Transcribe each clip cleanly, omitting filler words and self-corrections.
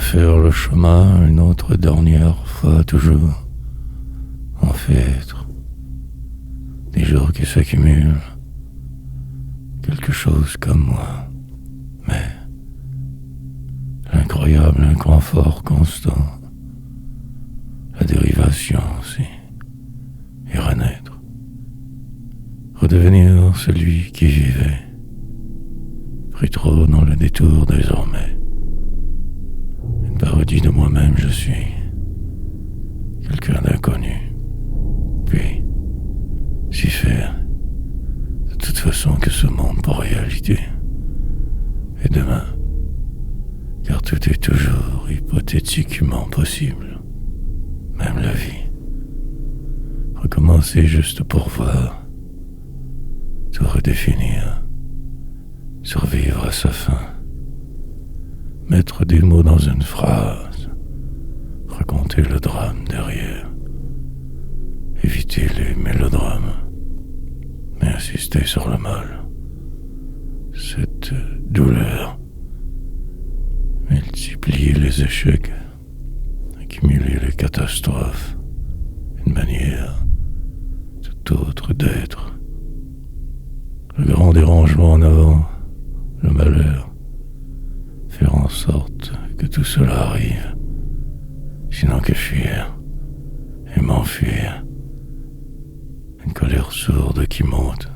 refaire le chemin une autre dernière fois toujours. En fait, des jours qui s'accumulent, quelque chose comme moi, mais l'incroyable inconfort constant, la dérivation aussi, et renaître, redevenir celui qui vivait, pris trop dans le détour désormais. Une parodie de moi-même je suis, quelqu'un d'inconnu, puis si faire, de toute façon que ce monde pour réalité, et demain, car tout est toujours hypothétiquement possible, même la vie. Recommencer juste pour voir, tout redéfinir, survivre à sa fin, mettre des mots dans une phrase, raconter le drame derrière, éviter les mélodrames, mais insister sur le mal, cette douleur, multiplier les échecs, accumuler les catastrophes, une manière tout autre d'être. Le grand dérangement en avant, le malheur, faire en sorte que tout cela arrive, sinon que fuir et m'enfuir. Une colère sourde qui monte,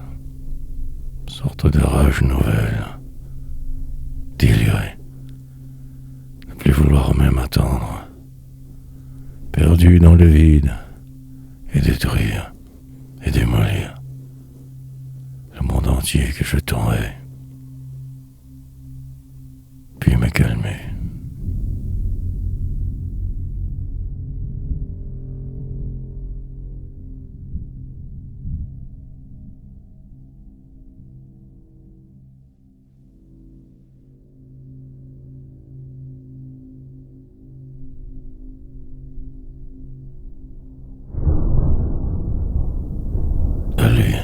sorte de rage nouvelle, délirer, ne plus vouloir même attendre, perdu dans le vide, et détruire et démolir le monde entier que je tendrais, puis me calmer. Allez,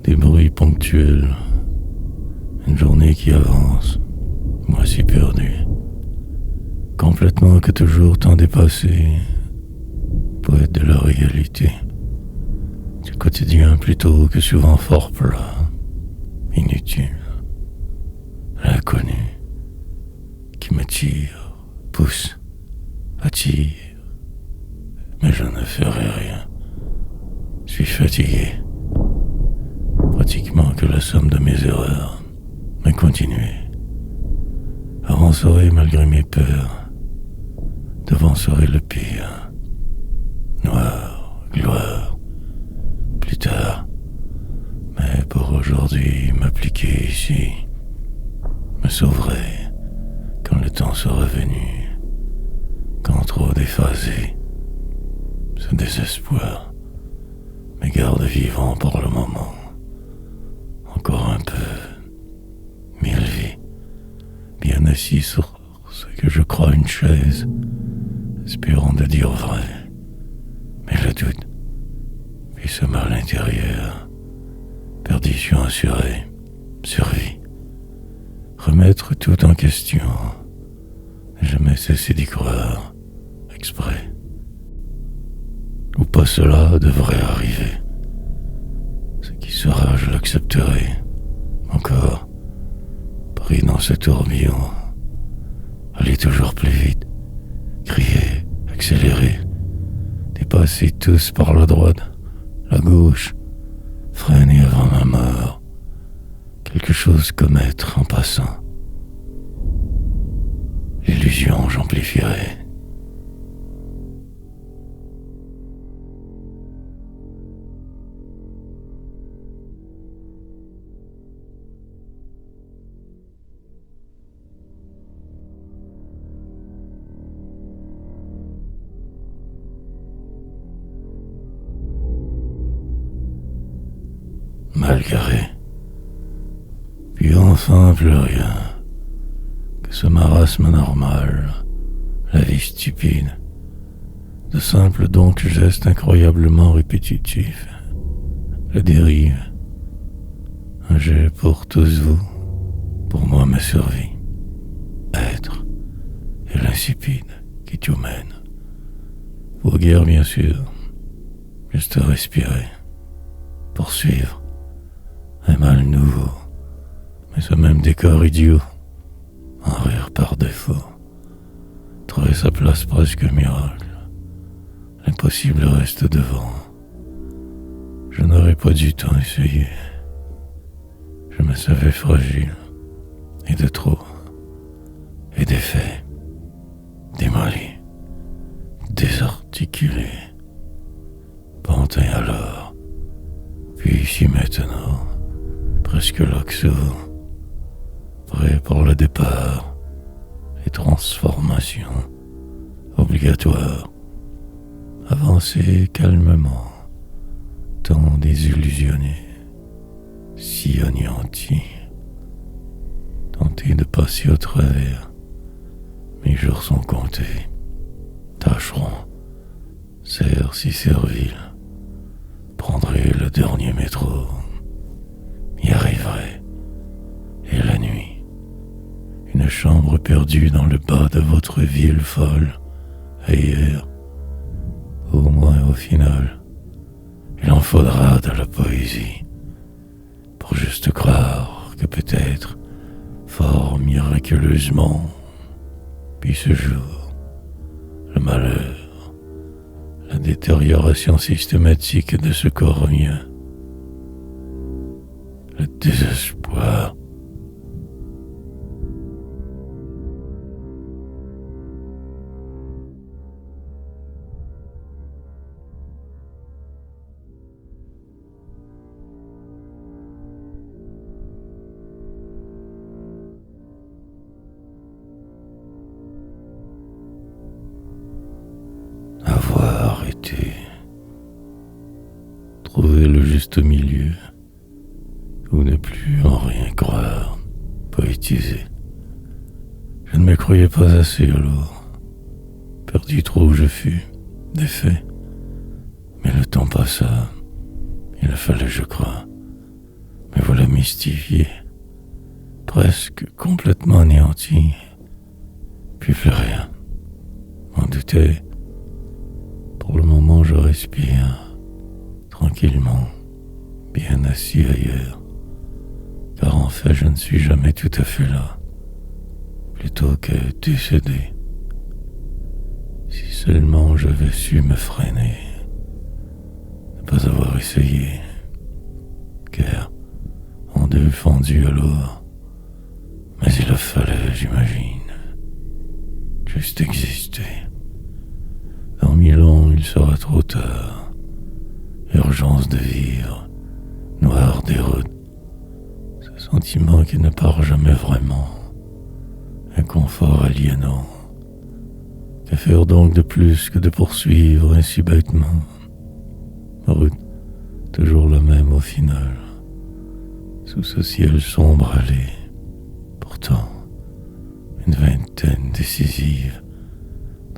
des bruits ponctuels, une journée qui avance, moi si perdu, complètement que toujours tant dépassé, poète de la réalité, du quotidien plutôt que souvent fort plat, inutile, l'inconnu, qui me tire, pousse, attire, mais je ne ferai rien. Je suis fatigué, pratiquement que la somme de mes erreurs, mais continuer, avancer malgré mes peurs, devancerai le pire, noir, gloire, plus tard, mais pour aujourd'hui m'appliquer ici, me sauverai quand le temps sera venu, quand trop déphasé, ce désespoir me garde vivant pour le moment. Encore un peu, 1000 vies, bien assis sur ce que je crois une chaise, espérant de dire vrai, mais le doute, puis ce mal intérieur, perdition assurée, survie, remettre tout en question, ne jamais cesser d'y croire, exprès. Ou pas cela devrait arriver. Ce qui sera, je l'accepterai. Encore, pris dans ce tourbillon. Aller toujours plus vite. Crier, accélérer. Dépasser tous par la droite, la gauche. Freiner avant ma mort. Quelque chose commettre en passant. L'illusion, j'amplifierai. Malgré, puis enfin plus rien, que ce marasme normal, la vie stupide, de simples donc gestes incroyablement répétitifs, la dérive, un jet pour tous vous, pour moi ma survie, être, précipite, qui tout mène. Vos guerres, bien sûr, juste à respirer, poursuivre, un mal nouveau, mais ce même décor idiot, un rire par défaut, trouver sa place presque miracle, l'impossible reste devant. Je n'aurais pas du tout essayé, je me savais fragile, et de trop, et défait, démoli, désarticulé, pantin alors, puis ici maintenant, presque laxo, prêt pour le départ, et transformation obligatoire, avancer calmement, tant désillusionné, si anéanti, tenter de passer au travers, mes jours sont comptés, tâcherons, serre si servile, prendrai le dernier métro, y arriverai, et la nuit, une chambre perdue dans le bas de votre ville folle, ailleurs, au moins au final, il en faudra de la poésie, pour juste croire que peut-être, fort miraculeusement, puis ce jour, le malheur, la détérioration systématique de ce corps mien, le désespoir. Avoir été, trouver le juste milieu, ou ne plus en rien croire, poétiser. Je ne me croyais pas assez alors, perdu trop où je fus, défait. Mais le temps passa, il fallait, je crois, me voilà mystifié, presque complètement anéanti, puis plus rien, m'en doutais. Pour le moment, je respire, tranquillement, bien assis ailleurs, car en fait, je ne suis jamais tout à fait là, plutôt que décédé. Si seulement j'avais su me freiner, ne pas avoir essayé, car en deux fendu alors, mais il a fallu, j'imagine, juste exister. Dans 1000 ans, il sera trop tard. Urgence de vivre, noir des routes, ce sentiment qui ne part jamais vraiment, un confort aliénant. Que faire donc de plus que de poursuivre ainsi bêtement? Route, toujours la même au final, sous ce ciel sombre allé. Pourtant, une vingtaine décisive.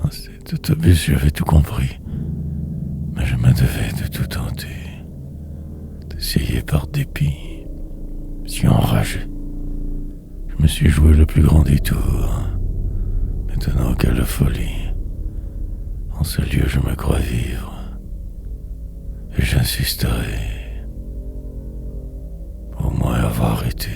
Dans cet autobus, j'avais tout compris, mais je me devais de tout tenter, d'essayer par dépit, si enragé. Je me suis joué le plus grand détour, maintenant qu'à la folie. En ce lieu, je me crois vivre, et j'insisterai, au moins avoir été.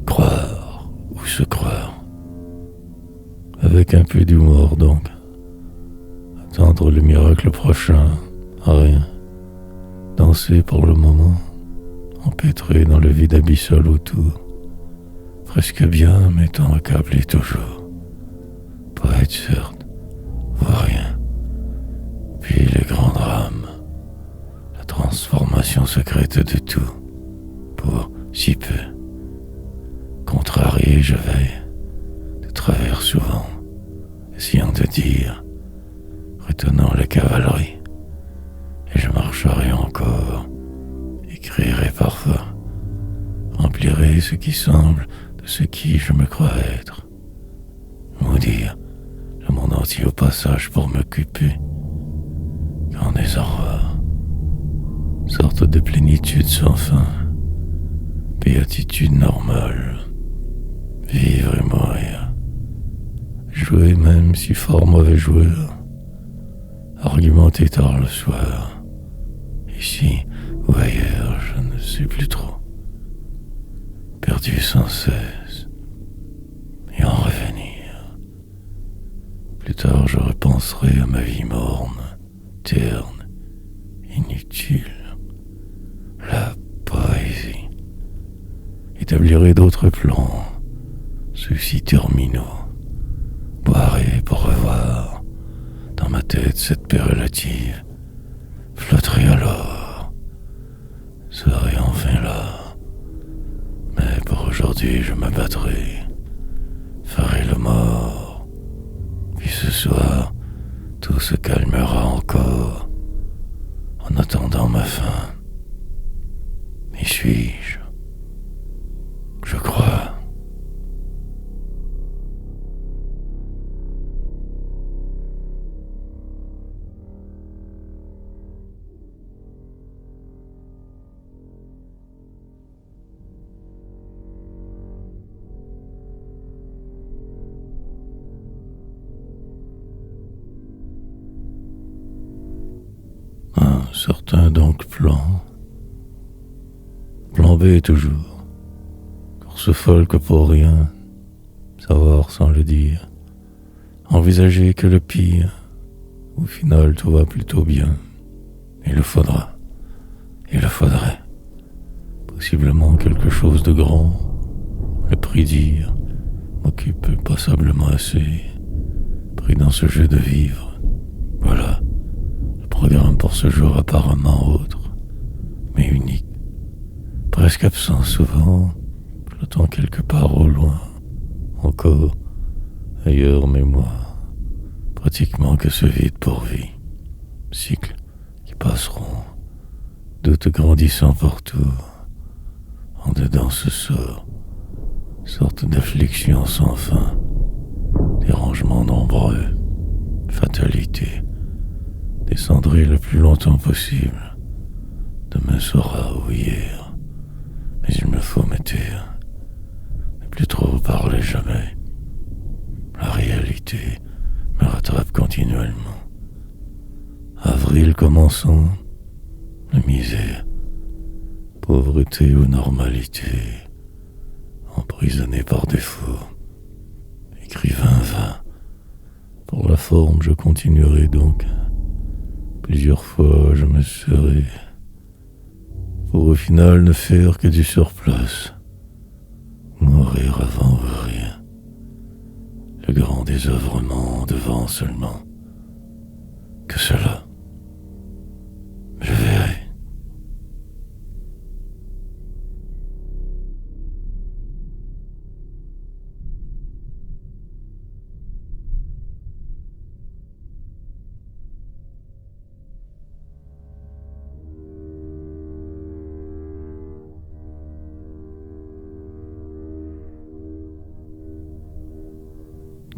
Croire ou se croire, avec un peu d'humour donc, attendre le miracle prochain, rien, danser pour le moment, empêtré dans le vide abyssal autour, presque bien m'étant accablé toujours, pas être certes, voir rien, puis les grands drames, la transformation secrète de tout, pour si peu. Contrarié, je veille, de travers souvent, essayant de dire, retenant la cavalerie, et je marcherai encore, écrirai parfois, remplirai différer ce qui semble de ce qui je me crois être. Maudire le monde entier au passage pour m'occuper. Quand des horreurs, sorte de plénitude sans fin, béatitude normale, vivre et mourir, jouer même si fort mauvais joueur, argumenter tard le soir, ici ou ailleurs, je ne sais plus trop, perdu sans cesse, et en revenir. Plus tard je repenserai à ma vie morne, terne, inutile, la poésie. Établirai d'autres plans, ceux-ci terminaux, boirai pour revoir dans ma tête cette paix relative, flotterai alors, serai enfin là, mais pour aujourd'hui je me battrai, ferai le mort, puis ce soir tout se calmera encore, en attendant ma fin. Y suis-je? Je crois. Un certain donc plan B toujours, course folle que pour rien, savoir sans le dire, envisager que le pire, au final tout va plutôt bien. Il le faudra, il le faudrait, possiblement quelque chose de grand, le prix dire, m'occupe passablement assez, pris dans ce jeu de vivre, voilà, le programme pour ce jour apparemment autre, mais unique. Presque absent souvent, flottant quelque part au loin, encore, ailleurs mémoire, pratiquement que ce vide pour vie, cycles qui passeront, doutes grandissant partout, en dedans ce sort, sorte d'affliction sans fin, dérangements nombreux, fatalité, descendrai le plus longtemps possible, demain sera ou hier. Mais il me faut me taire, ne plus trop parler jamais. La réalité me rattrape continuellement. Avril commençant, la misère, pauvreté ou normalité, emprisonné par défaut. Écrivain vain, pour la forme je continuerai donc. Plusieurs fois je me serai, pour au final ne faire que du surplace, mourir avant rien, le grand désœuvrement devant seulement, que cela, je verrai.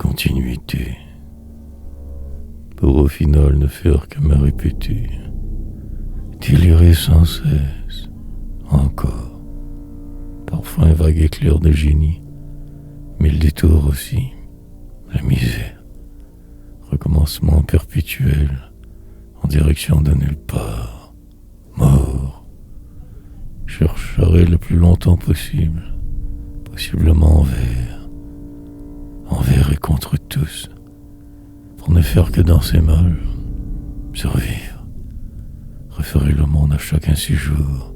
Continuité, pour au final ne faire que me répéter, délirer sans cesse, encore, parfois un vague éclair de génie, mille détours aussi, la misère, recommencement perpétuel, en direction de nulle part, mort, chercherai le plus longtemps possible, possiblement envers et contre tous, pour ne faire que dans ses mal, survivre, referai le monde à chacun ses jours,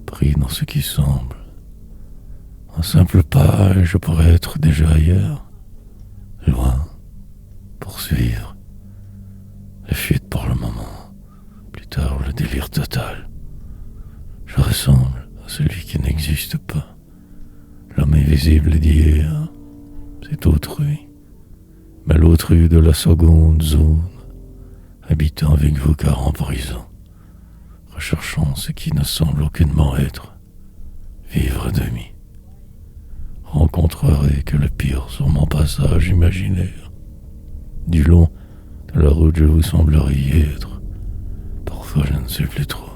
pris dans ce qui semble. Un simple pas, et je pourrais être déjà ailleurs, loin, poursuivre, la fuite pour le moment, plus tard le délire total. Je ressemble à celui qui n'existe pas, l'homme invisible d'hier. C'est autrui, mais l'autrui de la seconde zone, habitant avec vous car en prison, recherchant ce qui ne semble aucunement être, vivre à demi. croirais que le pire sur mon passage imaginaire. Du long de la route, je vous semblerais y être. Parfois, je ne sais plus trop.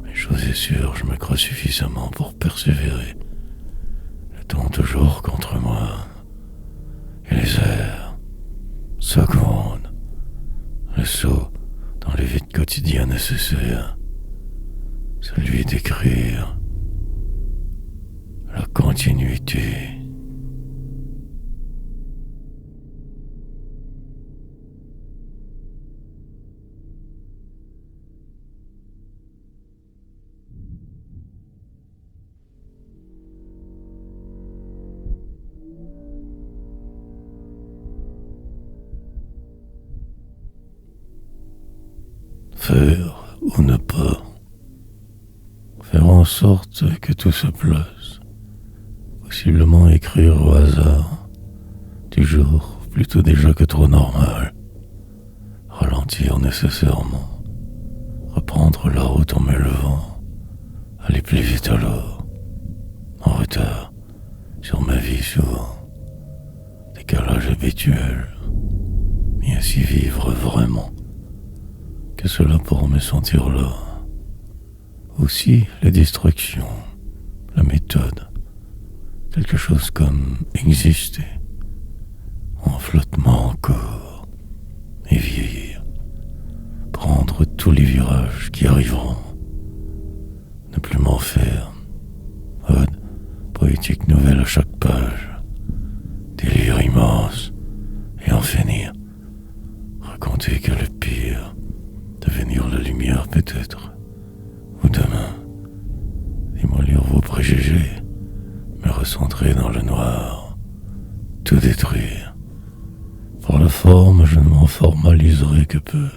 Mais chose est sûre, je me crois suffisamment pour persévérer. Le temps toujours contre moi. Et les heures, secondes, le saut dans les vides quotidiens nécessaires, celui d'écrire la continuité. Faire ou ne pas. Faire en sorte que tout se place. Possiblement écrire au hasard. Du jour, plutôt déjà que trop normal. Ralentir nécessairement. Reprendre la route en me levant. Aller plus vite alors. En retard. Sur ma vie souvent. Décalage habituel. Mais ainsi vivre vraiment. Que cela pour me sentir là. Aussi les distractions, la méthode, quelque chose comme exister, en flottement encore, et vieillir, prendre tous les virages qui arriveront, ne plus m'en faire, ode, poétique nouvelle à chaque page, délire immense, et en finir, raconter que le pire, devenir la lumière peut-être, ou demain, démolir vos préjugés, me recentrer dans le noir, tout détruire. Pour la forme, je ne m'en formaliserai que peu.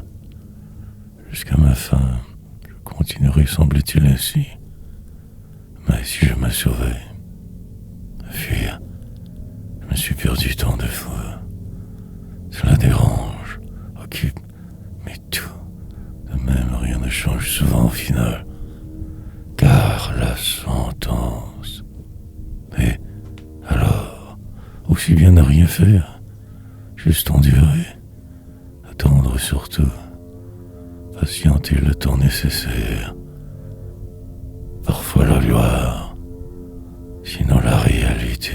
Jusqu'à ma fin, je continuerai, semble-t-il ainsi. Mais si je me sauvais, fuir, je me suis perdu tant de fois. Cela dérange, occupe, mais tout. De même, rien ne change souvent au final, car la sentence. Et alors, aussi bien ne rien faire, juste endurer, attendre surtout, patienter le temps nécessaire. Parfois la gloire, sinon la réalité.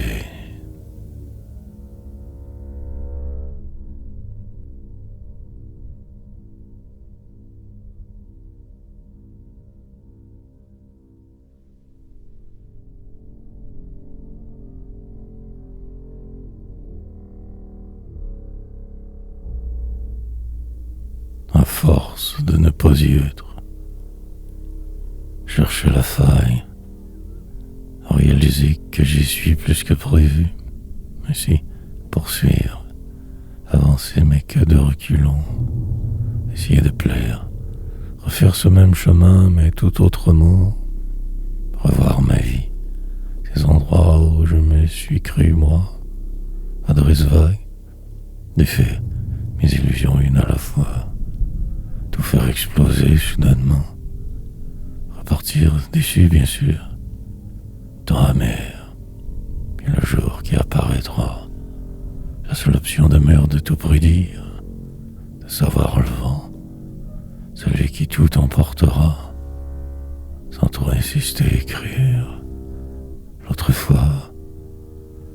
À force de ne pas y être, chercher la faille, réaliser que j'y suis plus que prévu, ainsi poursuivre, avancer mais que de reculons, essayer de plaire, refaire ce même chemin mais tout autrement, revoir ma vie, ces endroits où je me suis cru moi, adresse vague, défaire mes illusions une à la fois, tout faire exploser soudainement, repartir déçu bien sûr, temps amer, puis le jour qui apparaîtra, la seule option demeure de tout prédire, de savoir le vent, celui qui tout emportera, sans trop insister écrire, l'autre fois,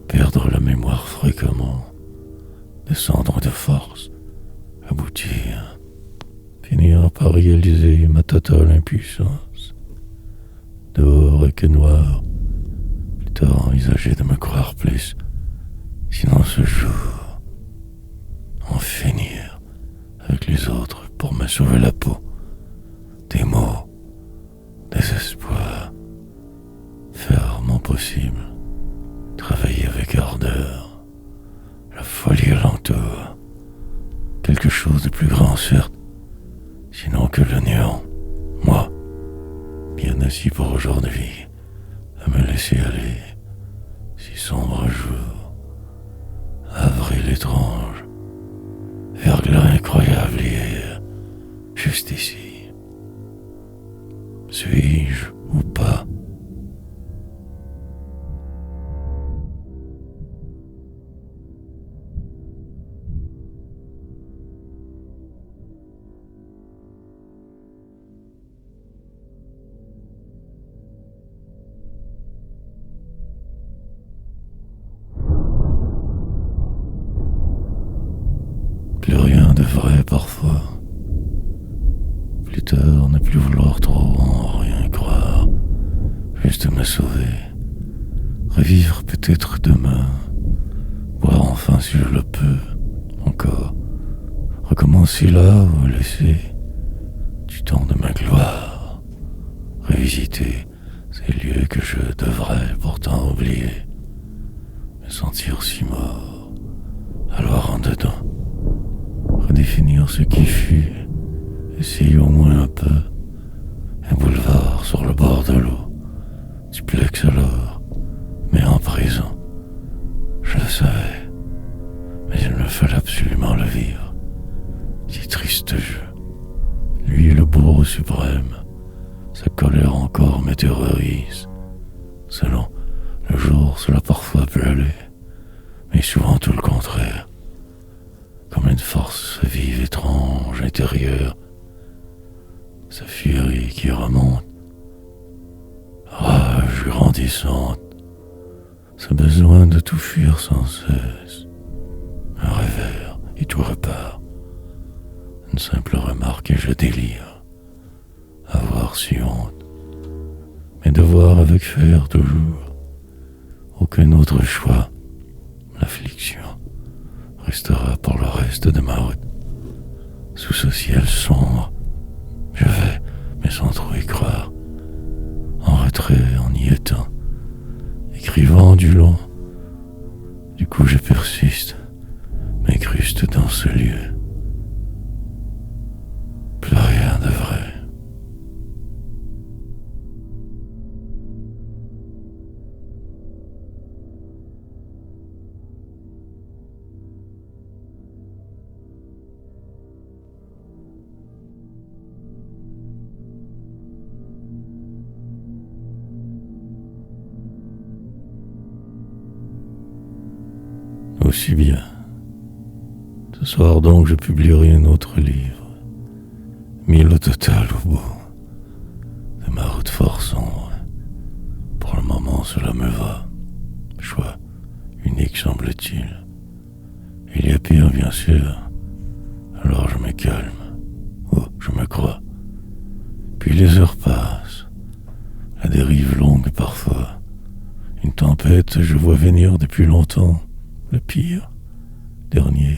perdre la mémoire fréquemment, descendre de force, aboutir, finir par réaliser ma totale impuissance. Dehors et que noir, plus tard envisager de me croire plus, sinon ce jour, en finir avec les autres pour me sauver la peau, des mots, des espoirs, faire mon possible, travailler avec ardeur, la folie alentour, quelque chose de plus grand certes, sinon que le néant, moi, bien assis pour aujourd'hui, à me laisser aller, si sombre jour, avril étrange, verglas incroyable hier, juste ici. Suis-je ou pas? plus rien de vrai parfois. Plus tard, ne plus vouloir trop en rien croire, juste me sauver, revivre peut-être demain, boire enfin si je le peux, encore, recommencer là où laisser du temps de ma gloire, revisiter ces lieux que je devrais pourtant oublier, me sentir si mort, alors en dedans, redéfinir ce qui fut, essayer au moins un peu, un boulevard sur le bord de l'eau, duplex alors, mais en prison. Je le savais, mais il me fallait absolument le vivre. Si triste jeu. Lui le bourreau suprême, sa colère encore me terrorise. Selon le jour, cela parfois peut aller, mais souvent tout le contraire. Comme une force vive, étrange, intérieure, sa furie qui remonte, rage grandissante, ce besoin de tout fuir sans cesse, un revers et tout repart, une simple remarque et je délire, avoir si honte, mais devoir avec faire toujours, aucun autre choix, l'affliction restera pour le reste de ma route, sous ce ciel sombre, je vais, mais sans trop y croire, en retrait en y étant, écrivant du long. Du coup je persiste, m'incruste dans ce lieu. Plus rien de vrai. Aussi bien. Ce soir donc je publierai un autre livre, 1000 au total au bout de ma route fort sombre. Pour le moment cela me va, choix unique semble-t-il. Il y a pire bien sûr, alors je me calme, ou je me crois. Puis les heures passent, la dérive longue parfois, une tempête je vois venir depuis longtemps. Le pire, dernier,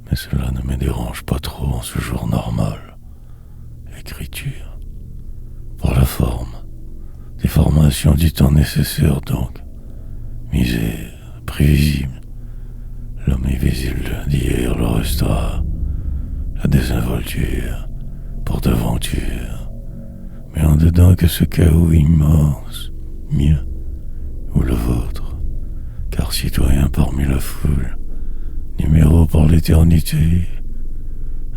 mais cela ne me dérange pas trop en ce jour normal. Écriture, pour la forme, déformation du temps nécessaire donc, misère, prévisible, l'homme invisible d'hier le restera, la désinvolture, pour devanture, mais en dedans que ce chaos immense, mieux, ou le vôtre, car citoyen parmi la foule, numéro pour l'éternité,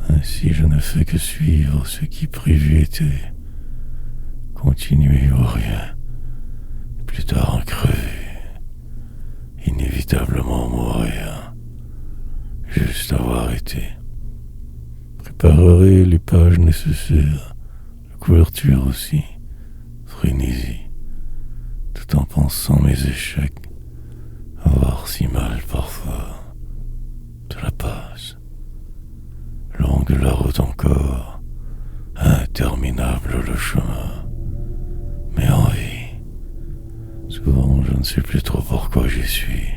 ainsi je ne fais que suivre ce qui prévu était, continuer ou rien, plus tard en crever, inévitablement mourir, juste avoir été. Préparerai les pages nécessaires, la couverture aussi, frénésie, tout en pensant mes échecs, avoir si mal parfois, cela passe. Longue la route encore, interminable le chemin, mais en vie, souvent je ne sais plus trop pourquoi j'y suis.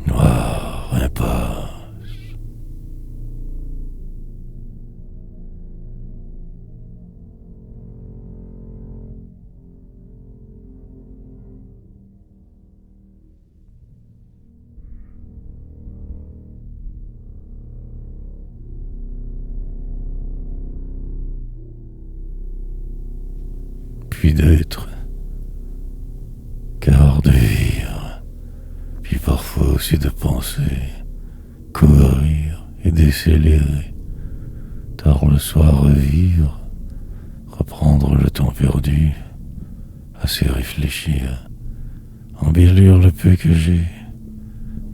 Noir, impasse. Puis d'être, car de vivre, puis parfois aussi de penser, courir et décélérer, tard le soir revivre, reprendre le temps perdu, assez réfléchir, embellir le peu que j'ai,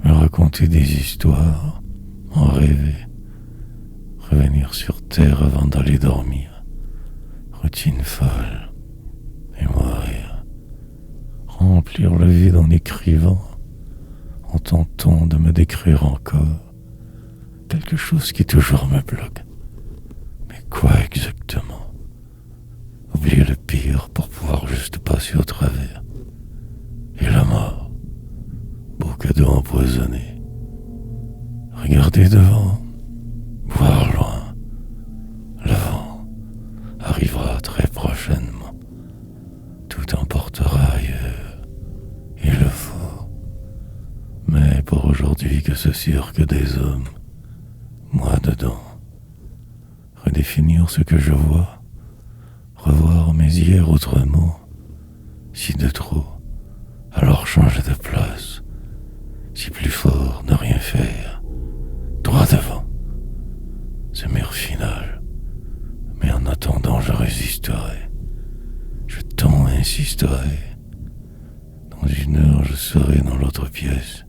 me raconter des histoires, en rêver, revenir sur terre avant d'aller dormir, routine folle, et mourir, remplir le vide en écrivant, en tentant de me décrire encore quelque chose qui toujours me bloque. Mais quoi exactement? Oublier le pire pour pouvoir juste passer au travers. Et la mort, beau cadeau empoisonné. Regarder devant, voir loin. Le vent arrivera très prochainement. Tout emportera ailleurs. Il le faut. Mais pour aujourd'hui que ce cirque des hommes, moi dedans, redéfinir ce que je vois, revoir mes hier autrement, si de trop, alors changer de place, si plus fort ne rien faire, droit devant, ce mur final, mais en attendant je résisterai, je tant insisterai, dans 1 heure je serai dans l'autre pièce,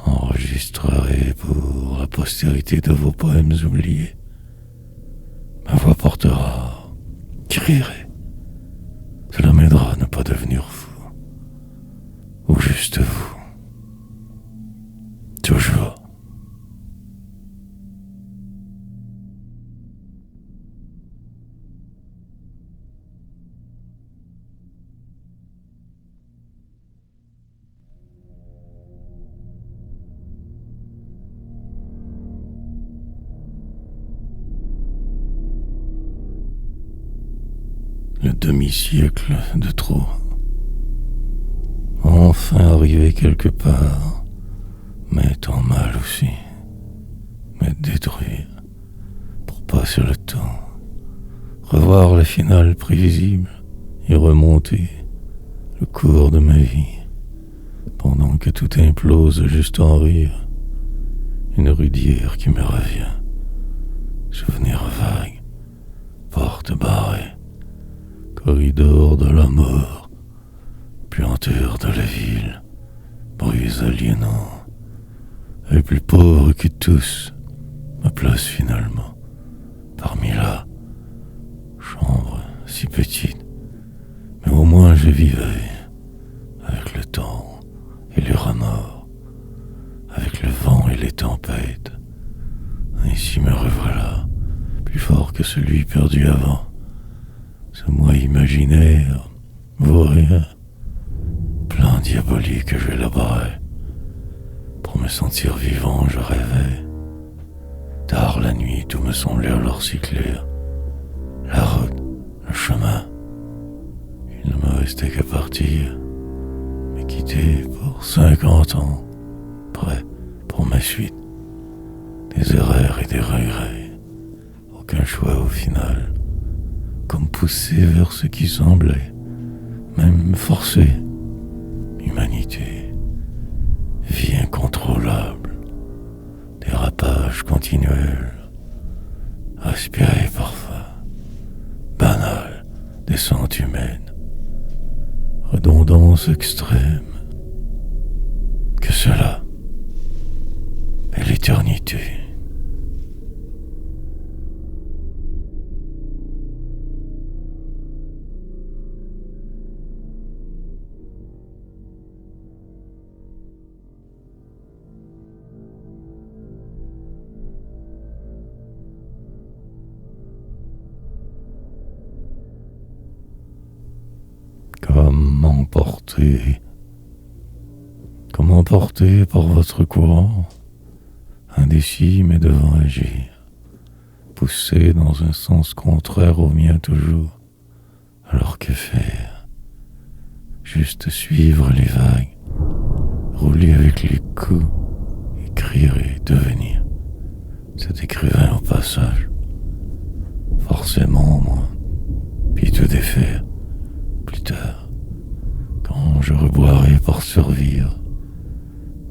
enregistrerai pour la postérité de vos poèmes oubliés. Ma voix portera, crierai. Cela m'aidera à ne pas devenir fou. Ou juste vous. Toujours. Le demi-siècle de trop. Enfin arrivé quelque part, mais tant mal aussi. Me détruire pour passer le temps. Revoir la finale prévisible et remonter le cours de ma vie. Pendant que tout implose juste en rire. Une rudière qui me revient. Souvenir vague, porte barrée. Corridor de la mort, puanteur de la ville, bruits aliénants, et plus pauvre que tous, ma place finalement, parmi la chambre si petite, mais au moins je vivais, avec le temps et les remords, avec le vent et les tempêtes, ici me revoilà, plus fort que celui perdu avant. Ce moi imaginaire, vaurien, plein diabolique que j'élaborais. Pour me sentir vivant, je rêvais. Tard la nuit, tout me semblait alors si clair. La route, le chemin. Il ne me restait qu'à partir, me quitter pour 50 ans, prêt pour ma suite. Des erreurs et des regrets, aucun choix au final. Comme poussé vers ce qui semblait, même forcé. Humanité, vie incontrôlable, dérapage continuel, aspiré parfois, banal, descente humaine, redondance extrême. Que cela est l'éternité. Comme emporté par votre courant, indécis mais devant agir, poussé dans un sens contraire au mien toujours, alors que faire? Juste suivre les vagues, rouler avec les coups, écrire et devenir cet écrivain au passage. Forcément, moi, puis tout défaire, plus tard, quand je reboirai pour survivre.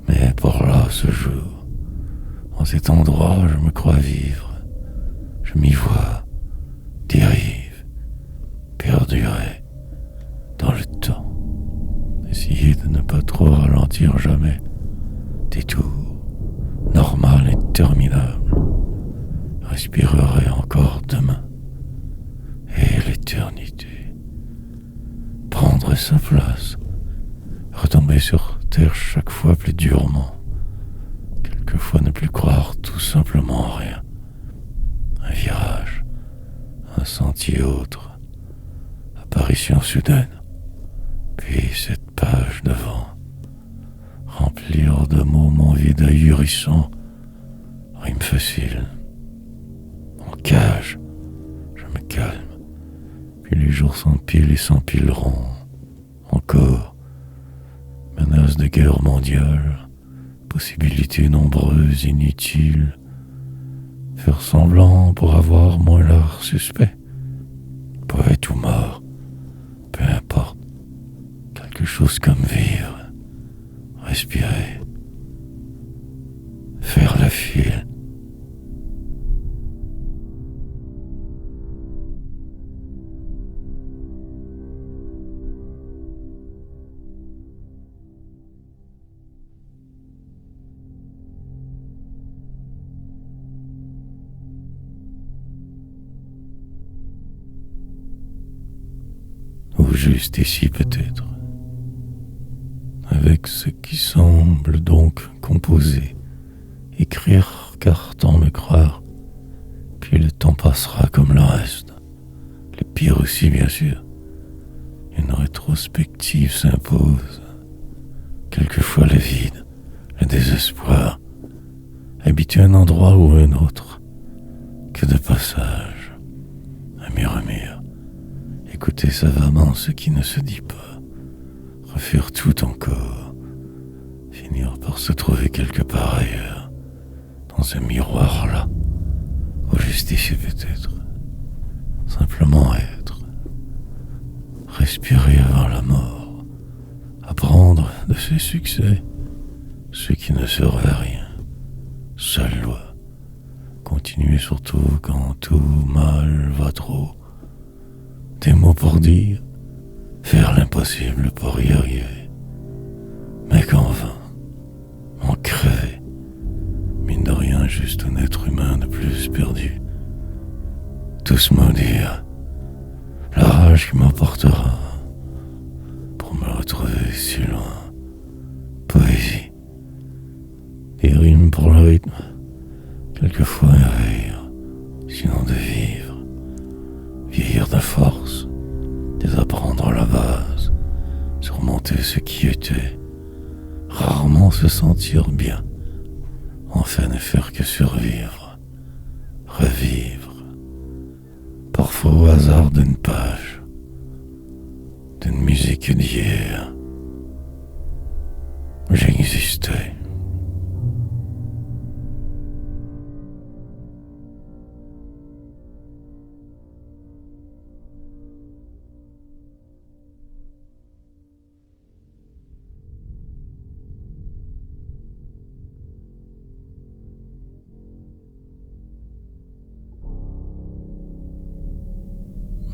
Mais pour là, ce jour, en cet endroit, je me crois vivre. Je m'y vois, dérive, perdurer dans le temps. Essayer de ne pas trop ralentir jamais. Détour, normal et terminable. Respirerai encore demain. Et l'éternité. Prendre sa place. Retomber sur terre chaque fois plus durement. Quelquefois ne plus croire tout simplement en rien. Un virage, un sentier autre, apparition soudaine, puis cette page devant. Remplir de mots mon vide ahurissant, rime facile. En cage, je me calme, puis les jours s'empilent et s'empileront. Encore, menace de guerre mondiale, possibilités nombreuses, inutiles. Faire semblant pour avoir moins l'air suspect. Poète ou mort, peu importe. Quelque chose comme vivre, respirer, faire la file. Ou juste ici peut-être, avec ce qui semble donc composer, écrire car tant me croire, puis le temps passera comme le reste, le pire aussi bien sûr, une rétrospective s'impose, quelquefois le vide, le désespoir, habitué à un endroit ou à un autre, que de passage, à murmure. Écouter savamment ce qui ne se dit pas, refaire tout encore, finir par se trouver quelque part ailleurs, dans un miroir là, ou juste ici peut-être, simplement être, respirer avant la mort, apprendre de ses succès, ceux qui ne servent à rien, seule loi, continuer surtout quand tout mal va trop. Des mots pour dire, faire l'impossible pour y arriver. Mais qu'en vain, en crever, mine de rien juste un être humain de plus perdu. Tous maudire, la rage qui m'emportera pour me retrouver si loin. Poésie, des rimes pour le rythme, quelquefois un rire, sinon de vivre. Vieillir de force, désapprendre la base, surmonter ce qui était, rarement se sentir bien, enfin ne faire que survivre, revivre, parfois au hasard d'une page, d'une musique d'hier. J'existais.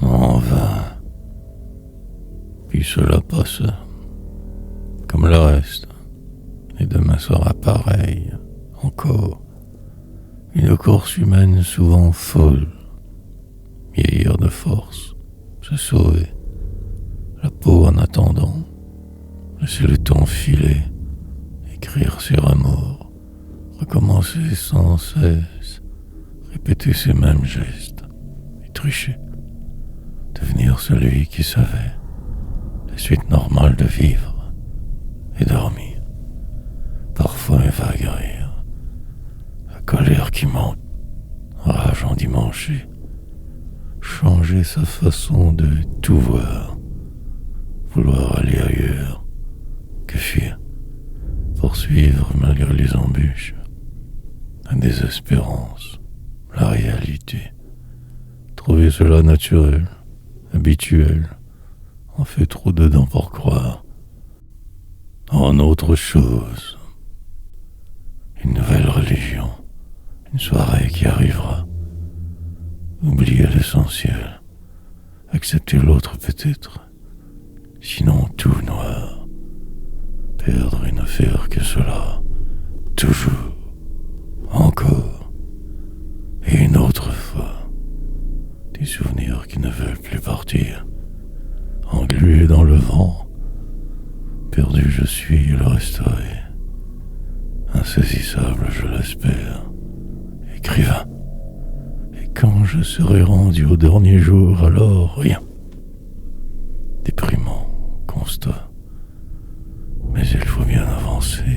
En vain. Puis cela passa, comme le reste, et demain sera pareil, encore. Une course humaine souvent folle, vieillir de force, se sauver, la peau en attendant, laisser le temps filer, écrire ses remords, recommencer sans cesse, répéter ces mêmes gestes, et tricher. Devenir celui qui savait la suite normale de vivre et dormir. Parfois un vague rire, la colère qui monte, rage endimanchée, changer sa façon de tout voir, vouloir aller ailleurs, que fuir, poursuivre malgré les embûches, la désespérance, la réalité, trouver cela naturel, habituel, en fait trop dedans pour croire en autre chose. Une nouvelle religion, une soirée qui arrivera. Oublier l'essentiel, accepter l'autre peut-être, sinon tout noir. Perdre et ne faire que cela, toujours, encore, et une autre fois. Des souvenirs qui ne veulent plus partir, englués dans le vent, perdu je suis, il resterai. Insaisissable, je l'espère. Écrivain. Et quand je serai rendu au dernier jour, alors rien. Déprimant constat. Mais il faut bien avancer,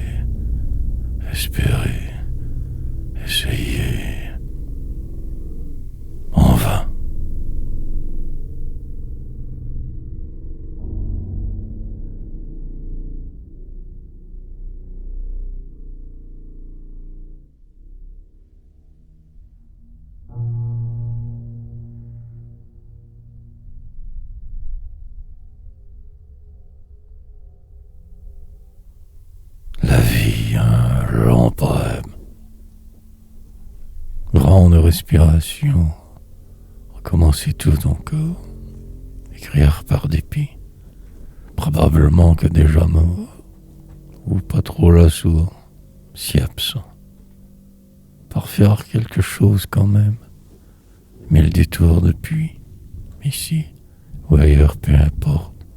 espérer, essayer. En vain. La vie, un long poème. Grande respiration. Recommencer tout encore. Écrire par dépit. Probablement que déjà mort. Ou pas trop là souvent. Si absent. Parfaire quelque chose quand même. Mille détours depuis. Ici. Ou ailleurs, peu importe.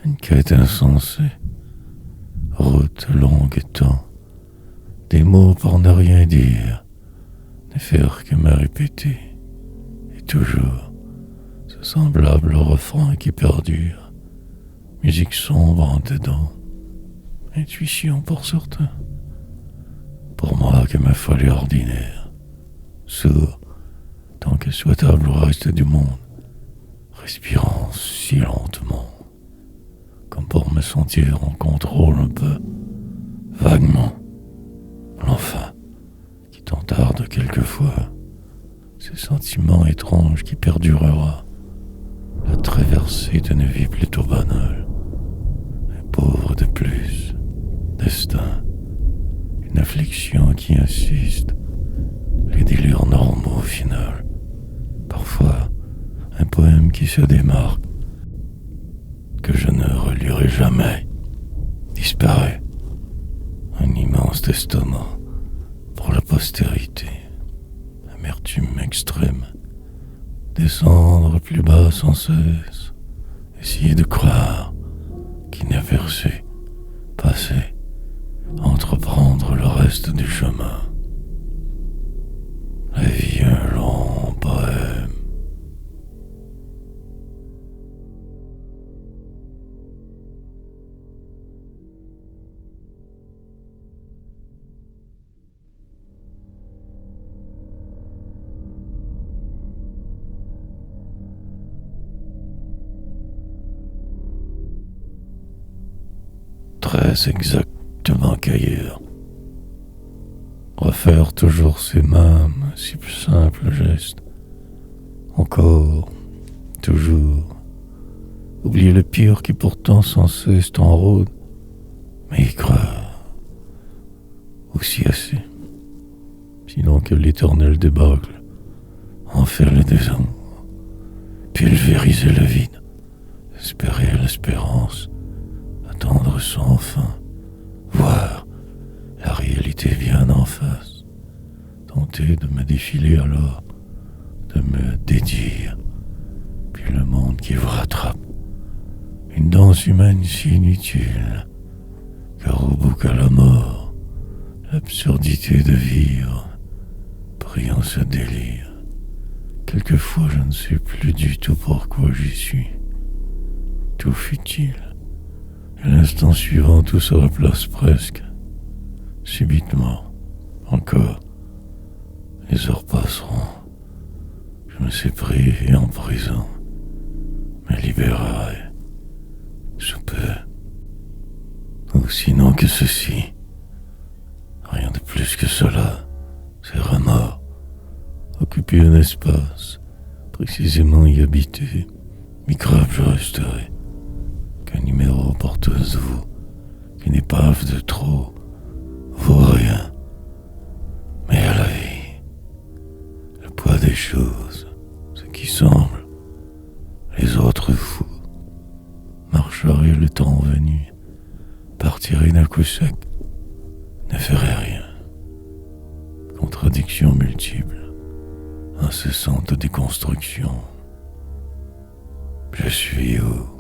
Une quête insensée. Route longue et temps, des mots pour ne rien dire, ne faire que me répéter, et toujours ce semblable refrain qui perdure, musique sombre en dedans, intuition pour certains, pour moi que ma folie ordinaire, sourd, tant que souhaitable au reste du monde, respirant si lentement, comme pour me sentir en contrôle un peu, vaguement, l'enfant qui t'entarde quelquefois, ce sentiment étrange qui perdurera, la traversée d'une vie plutôt banale, un pauvre de plus, destin, une affliction qui insiste, les délires normaux au final, parfois un poème qui se démarque, que je ne relirai jamais, disparaît, un immense testament pour la postérité, amertume extrême, descendre plus bas sans cesse, essayer de croire qu'il n'y a percé, passer, entreprendre le reste du chemin. La vie, un long poème. Très exactement qu'ailleurs. Refaire toujours ces mêmes si simples gestes. Encore, toujours. Oublier le pire qui pourtant sans cesse t'enrôde, mais y croire aussi assez. Sinon que l'éternel débâcle en faire le désamour, pulvériser le vide, espérer l'espérance, attendre sans fin, voir la réalité bien en face, tenter de me défiler alors, de me dédire, puis le monde qui vous rattrape, une danse humaine si inutile, car au bout qu'à la mort, l'absurdité de vivre, pris en ce délire, quelquefois je ne sais plus du tout pourquoi j'y suis, tout futile. Et l'instant suivant, tout se replace presque. Subitement, encore, les heures passeront. Je me suis pris et en prison, me libérerai sous peu. Ou sinon que ceci, rien de plus que cela, c'est remords. Occuper un espace, précisément y habiter, microbe je resterai. Qu'un numéro porteuse de vous, qu'une épave de trop, vaut rien. Mais à la vie, le poids des choses, ce qui semble, les autres fous, marcherait le temps venu, partirait d'un coup sec, ne ferait rien. Contradictions multiples, incessante déconstruction. Je suis où?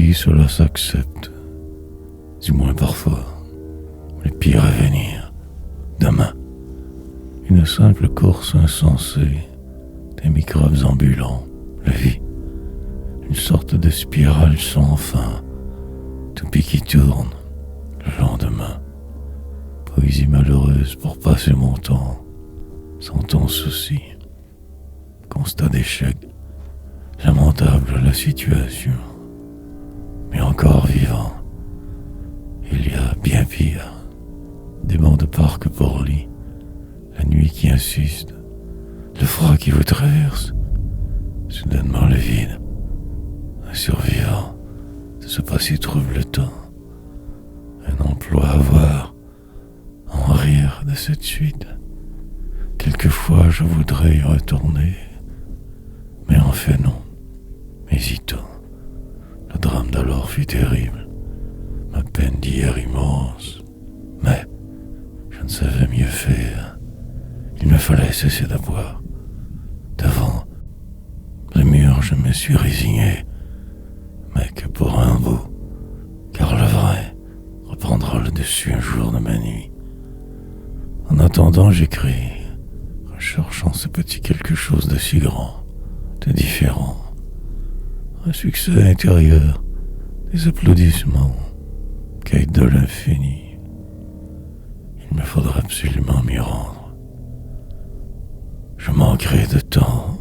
Oui, cela s'accepte. Du moins parfois. Le pire à venir. Demain. Une simple course insensée. Des microbes ambulants. La vie. Une sorte de spirale sans fin. Toupie qui tourne. Le lendemain. Poésie malheureuse pour passer mon temps. Sans ton souci. Constat d'échec. Lamentable la situation. Mais encore vivant. Il y a bien pire. Des bancs de parc pour lit. La nuit qui insiste. Le froid qui vous traverse. Soudainement le vide. Un survivant de ce passé trouble temps. Un emploi à voir. En rire de cette suite. Quelquefois je voudrais y retourner. Mais en fait non. Hésitant. Le drame d'alors fut terrible. Ma peine d'hier immense. Mais je ne savais mieux faire. Il me fallait cesser d'avoir. Devant le mur, je me suis résigné. Mais que pour un bout. Car le vrai reprendra le dessus un jour de ma nuit. En attendant, j'écris, recherchant ce petit quelque chose de si grand, de différent. Un succès intérieur, des applaudissements, quête de l'infini. Il me faudra absolument m'y rendre. Je manquerai de temps.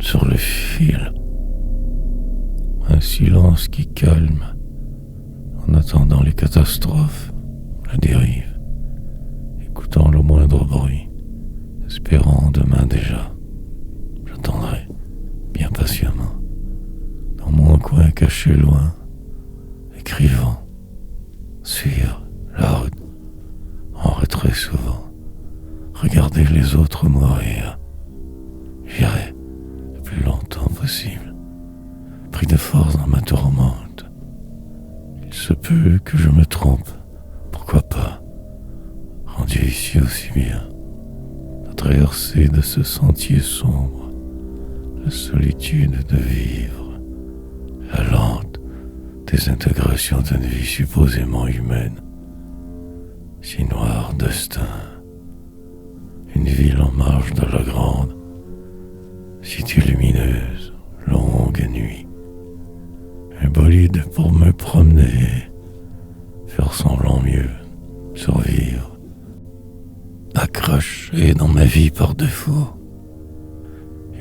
Sur le fil, un silence qui calme, en attendant les catastrophes, la dérive, écoutant le moindre bruit, espérant demain déjà. J'attendrai, bien patiemment, dans mon coin caché loin, écrivant, suivre la route, en retrait souvent, regarder les autres mourir. J'irai le plus longtemps possible, pris de force dans ma tourmente. Il se peut que je me trompe, pourquoi pas, rendu ici aussi bien, à traverser de ce sentier sombre, la solitude de vivre, la lente désintégration d'une vie supposément humaine, si noir destin, une ville en marge de la grande, cité lumineuse, longue nuit, un bolide pour me promener, faire semblant mieux, survivre, accroché dans ma vie par défaut,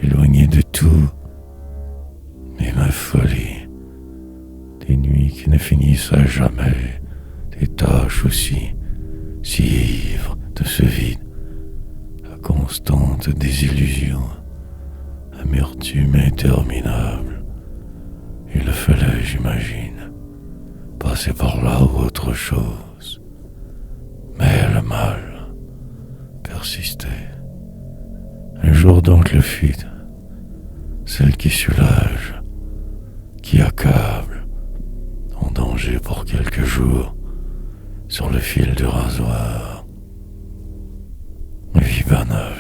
éloigné de tout, mais ma folie, des nuits qui ne finissent à jamais, des tâches aussi, si ivres de ce vide, la constante désillusion, amertume interminable. Il fallait, j'imagine, passer par là ou autre chose. Mais le mal persistait. Un jour donc le fut, celle qui soulage, qui accable, en danger pour quelques jours, sur le fil du rasoir. Vie banale.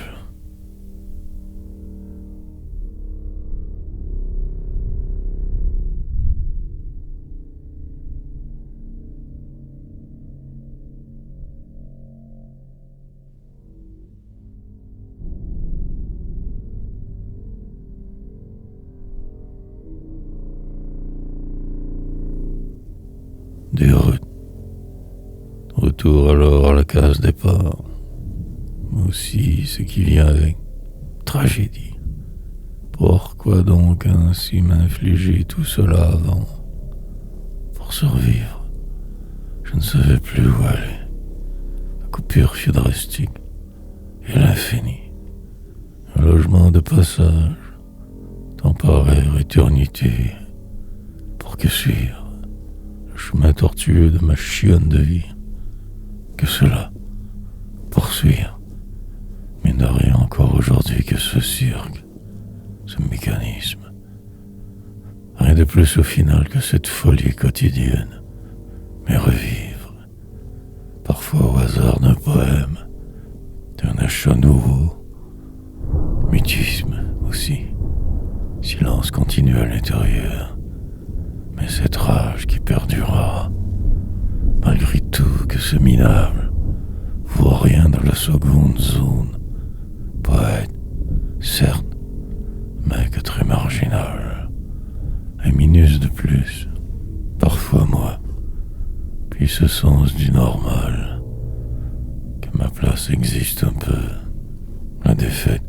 Des routes. Retour alors à la case départ. Aussi ce qui vient avec. Tragédie. Pourquoi donc ainsi m'infliger tout cela avant? Pour survivre, je ne savais plus où aller. La coupure fut drastique et l'infini. Un logement de passage, temporaire éternité. Pour que suivre? Le chemin tortueux de ma chionne de vie. Que cela? Poursuivre? Mais mine de rien encore aujourd'hui que ce cirque, ce mécanisme. Rien de plus au final que cette folie quotidienne, mais revivre, parfois au hasard d'un poème, d'un achat nouveau, mutisme aussi, silence continu à l'intérieur, mais cette rage qui perdurera, malgré tout que ce minable voit rien dans la seconde zone, poète, certes, mais que très marginal, un minus de plus, parfois moi, puis ce sens du normal, que ma place existe un peu, la défaite,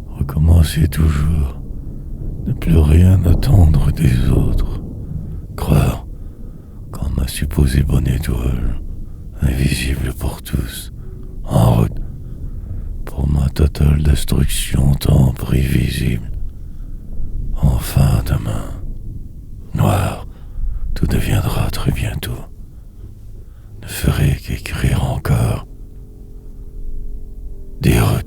recommencer toujours, ne plus rien attendre des autres, croire qu'en ma supposée bonne étoile, invisible pour tous, en route, pour ma totale destruction tant prévisible. Enfin demain, noir, tout deviendra très bientôt. Ne ferai qu'écrire encore des routes.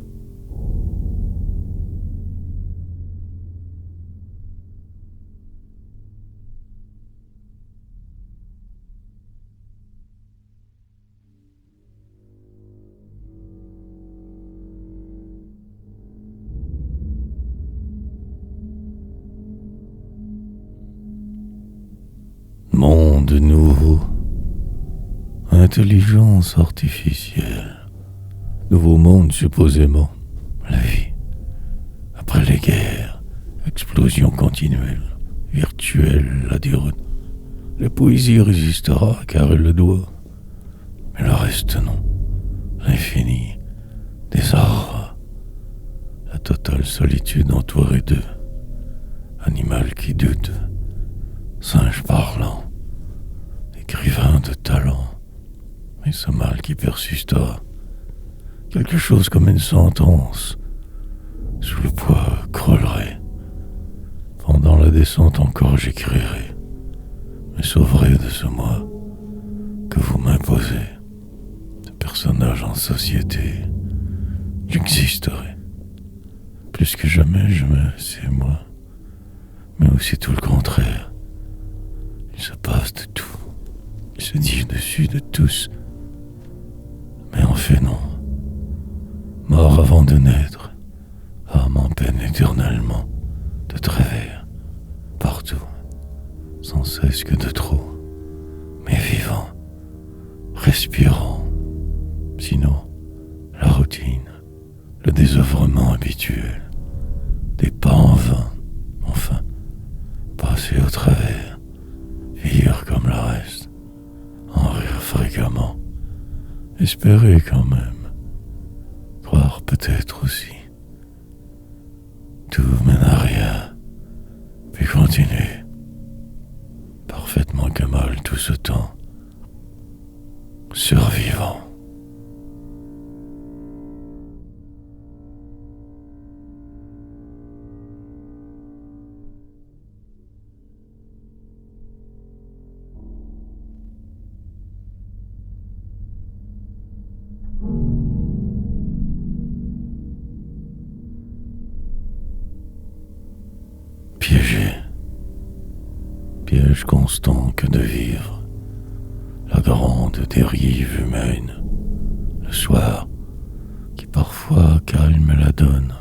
Monde nouveau, intelligence artificielle, nouveau monde supposément, la vie, après les guerres, explosion continuelle, virtuelle la déroute, la poésie résistera car elle le doit, mais le reste non, l'infini, des arbres, la totale solitude entourée d'eux, animal qui doute, singe parlant, écrivain de talent, et ce mal qui persistera, quelque chose comme une sentence, sous le poids crôlerai. Pendant la descente encore j'écrirai, me sauverai de ce moi que vous m'imposez, de personnage en société, j'existerai. Plus que jamais je me sais moi, mais aussi tout le contraire. Il se passe de tout, il se dit dessus de tous, mais en fait non. Mort avant de naître, âme en peine éternellement, de travers, partout, sans cesse que de trop, mais vivant, respirant, sinon la routine, le désœuvrement habituel, des pas en vain, enfin, passer au travers, vieillir comme le reste, en rire fréquemment, espérer quand même, croire peut-être aussi. Tout mène à rien, puis continuer, parfaitement que mal tout ce temps, survivant. Piégé, piège constant que de vivre, la grande dérive humaine, le soir qui parfois calme la donne,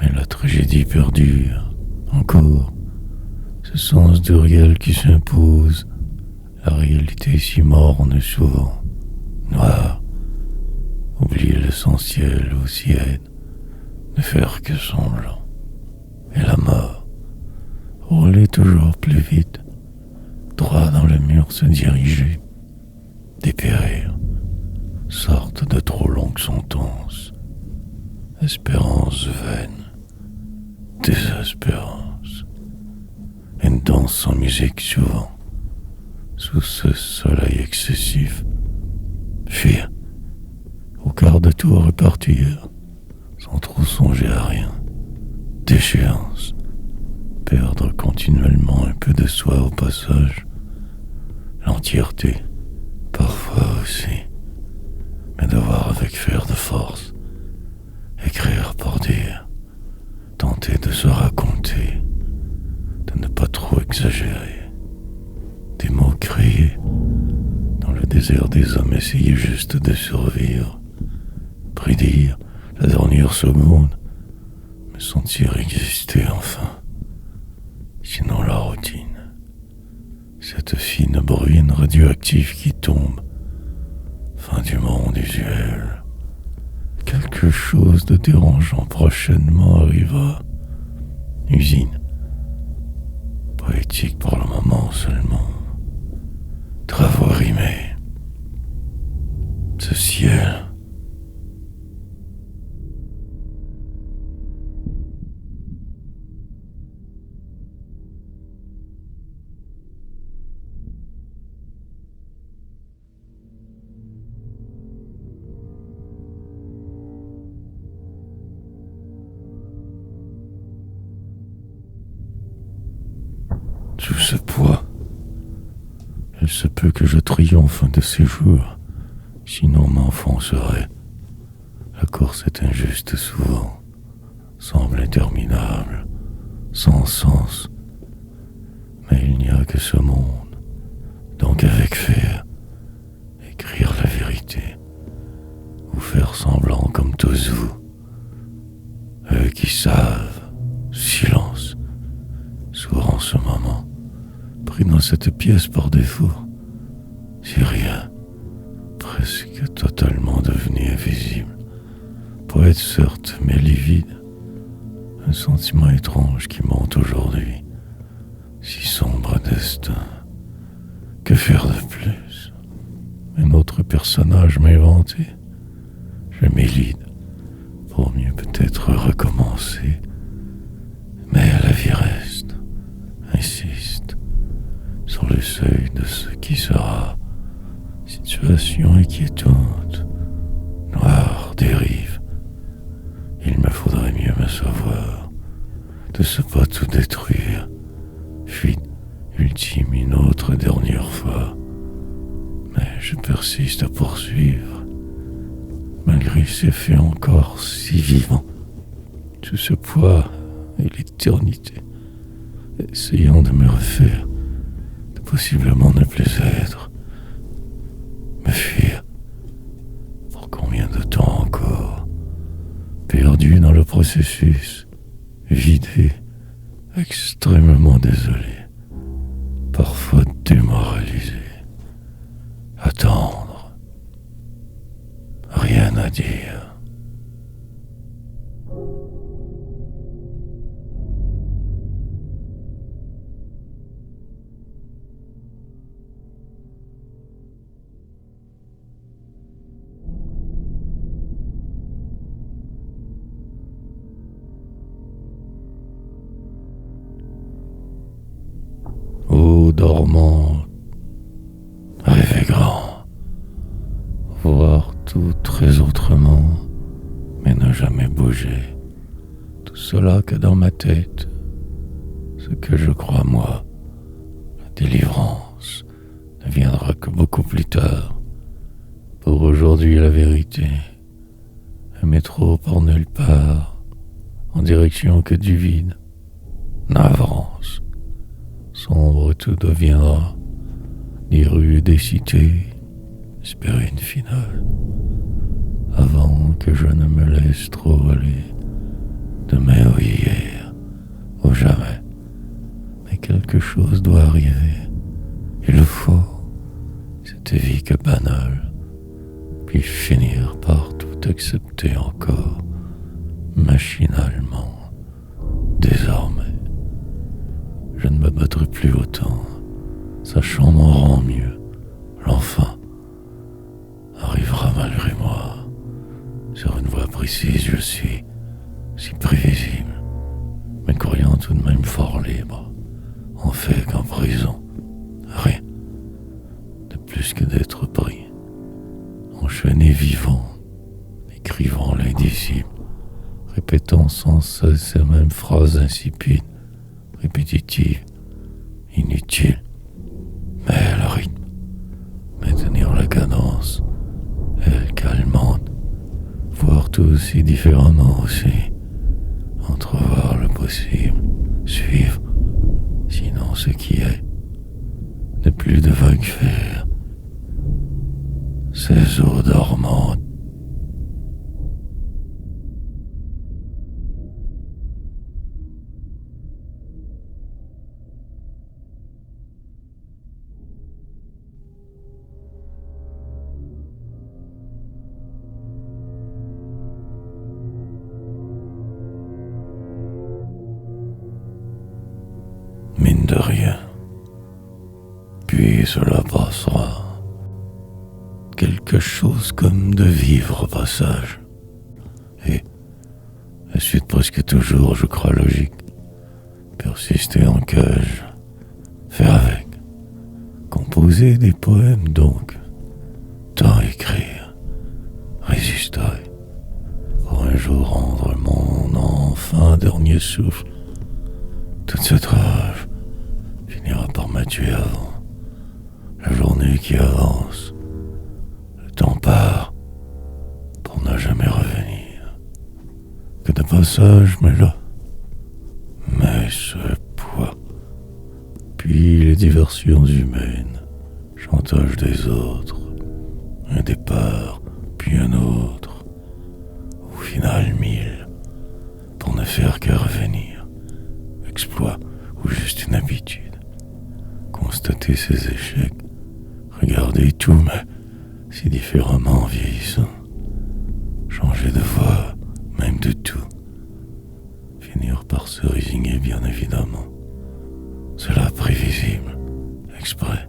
mais la tragédie perdure encore, ce sens du réel qui s'impose, la réalité si morne souvent, noire, oublier l'essentiel aussi aide, ne faire que semblant, et la mort, rouler toujours plus vite, droit dans le mur se diriger, dépérir, sorte de trop longue sentence, espérance vaine, désespérance, une danse sans musique souvent, sous ce soleil excessif, fuir, au quart de tour repartir, sans trop songer à rien, déchéance, perdre continuellement un peu de soi au passage, l'entièreté, parfois aussi, mais devoir avec faire de force, Écrire pour dire, tenter de se raconter, de ne pas trop exagérer. Des mots criés dans le désert des hommes, essayer juste de survivre, prédire la dernière seconde, me sentir exister enfin. Sinon la routine, cette fine bruine radioactive qui tombe, fin du monde usuel. Quelque chose de dérangeant prochainement arrivera. Usine, poétique pour le moment seulement. Travaux rimés. Ce ciel. Sous ce poids, il se peut que je triomphe de ces jours, sinon m'enfoncerait. La course est injuste souvent, semble interminable, sans sens. Mais il n'y a que ce monde, donc avec faire, écrire la vérité, ou faire semblant comme tous vous. Eux qui savent, silence, sourd en ce moment, pris dans cette pièce par défaut, si rien, presque totalement devenu invisible. Poète certes, mais livide, un sentiment étrange qui monte aujourd'hui, si sombre destin. Que faire de plus? Un autre personnage m'a inventé. Je m'élide, pour mieux peut-être recommencer. Mais la vie reste, insiste, sur le seuil de ce qui sera. Situation inquiétante, noire dérive. Il me faudrait mieux me savoir, de ce pas tout détruire. Fuite ultime une autre dernière fois. Mais je persiste à poursuivre, malgré ces faits encore si vivants. Sous ce poids et l'éternité, essayant de me refaire, de possiblement ne plus être, me fuir. Pour combien de temps encore? Perdu dans le processus, vidé, extrêmement désolé, parfois démoralisé. Attendre, rien à dire. Ô dormant, rêver grand, voir tout très autrement, mais ne jamais bouger. Tout cela que dans ma tête, ce que je crois moi, la délivrance ne viendra que beaucoup plus tard. Pour aujourd'hui la vérité, un métro par nulle part, en direction que du vide, n'avance. Sombre tout deviendra, des rues et des cités, espérer une finale, avant que je ne me laisse trop aller, demain ou hier, ou jamais. Mais quelque chose doit arriver, il le faut, cette vie que banale, puis finir par tout accepter encore, machinalement, désormais. Je ne me battrai plus autant, sachant m'en rend mieux. L'enfant arrivera malgré moi. Sur une voie précise, je suis si prévisible, mais croyant tout de même fort libre. En fait qu'en prison, rien de plus que d'être pris, enchaîné vivant, écrivant l'indicible, répétant sans cesse ces mêmes phrases insipides, répétitive, inutile, mais le rythme, maintenir la cadence, elle calmante, voir tout si différemment aussi. Entrevoir le possible, suivre, sinon ce qui est, ne plus de vagues faire, ces eaux dormantes. Mine de rien. Puis cela passera. Quelque chose comme de vivre au passage. Et la suite presque toujours, je crois, logique. Persister en cage. Faire avec. Composer des poèmes donc. Tant écrire. Résister. Pour un jour rendre mon enfin dernier souffle. Toute cette rage finira par me tuer avant. La journée qui avance. Le temps part pour ne jamais revenir. Que de passage, mais là. Mais ce poids. Puis les diversions humaines. Chantage des autres. Un départ, puis un autre. Au final, 1000. Pour ne faire que revenir. Exploit ou juste une habitude. Constater ses échecs, regarder tout, mais si différemment en vieillissant. Changer de voix, même de tout. Finir par se résigner, bien évidemment. Cela prévisible, exprès.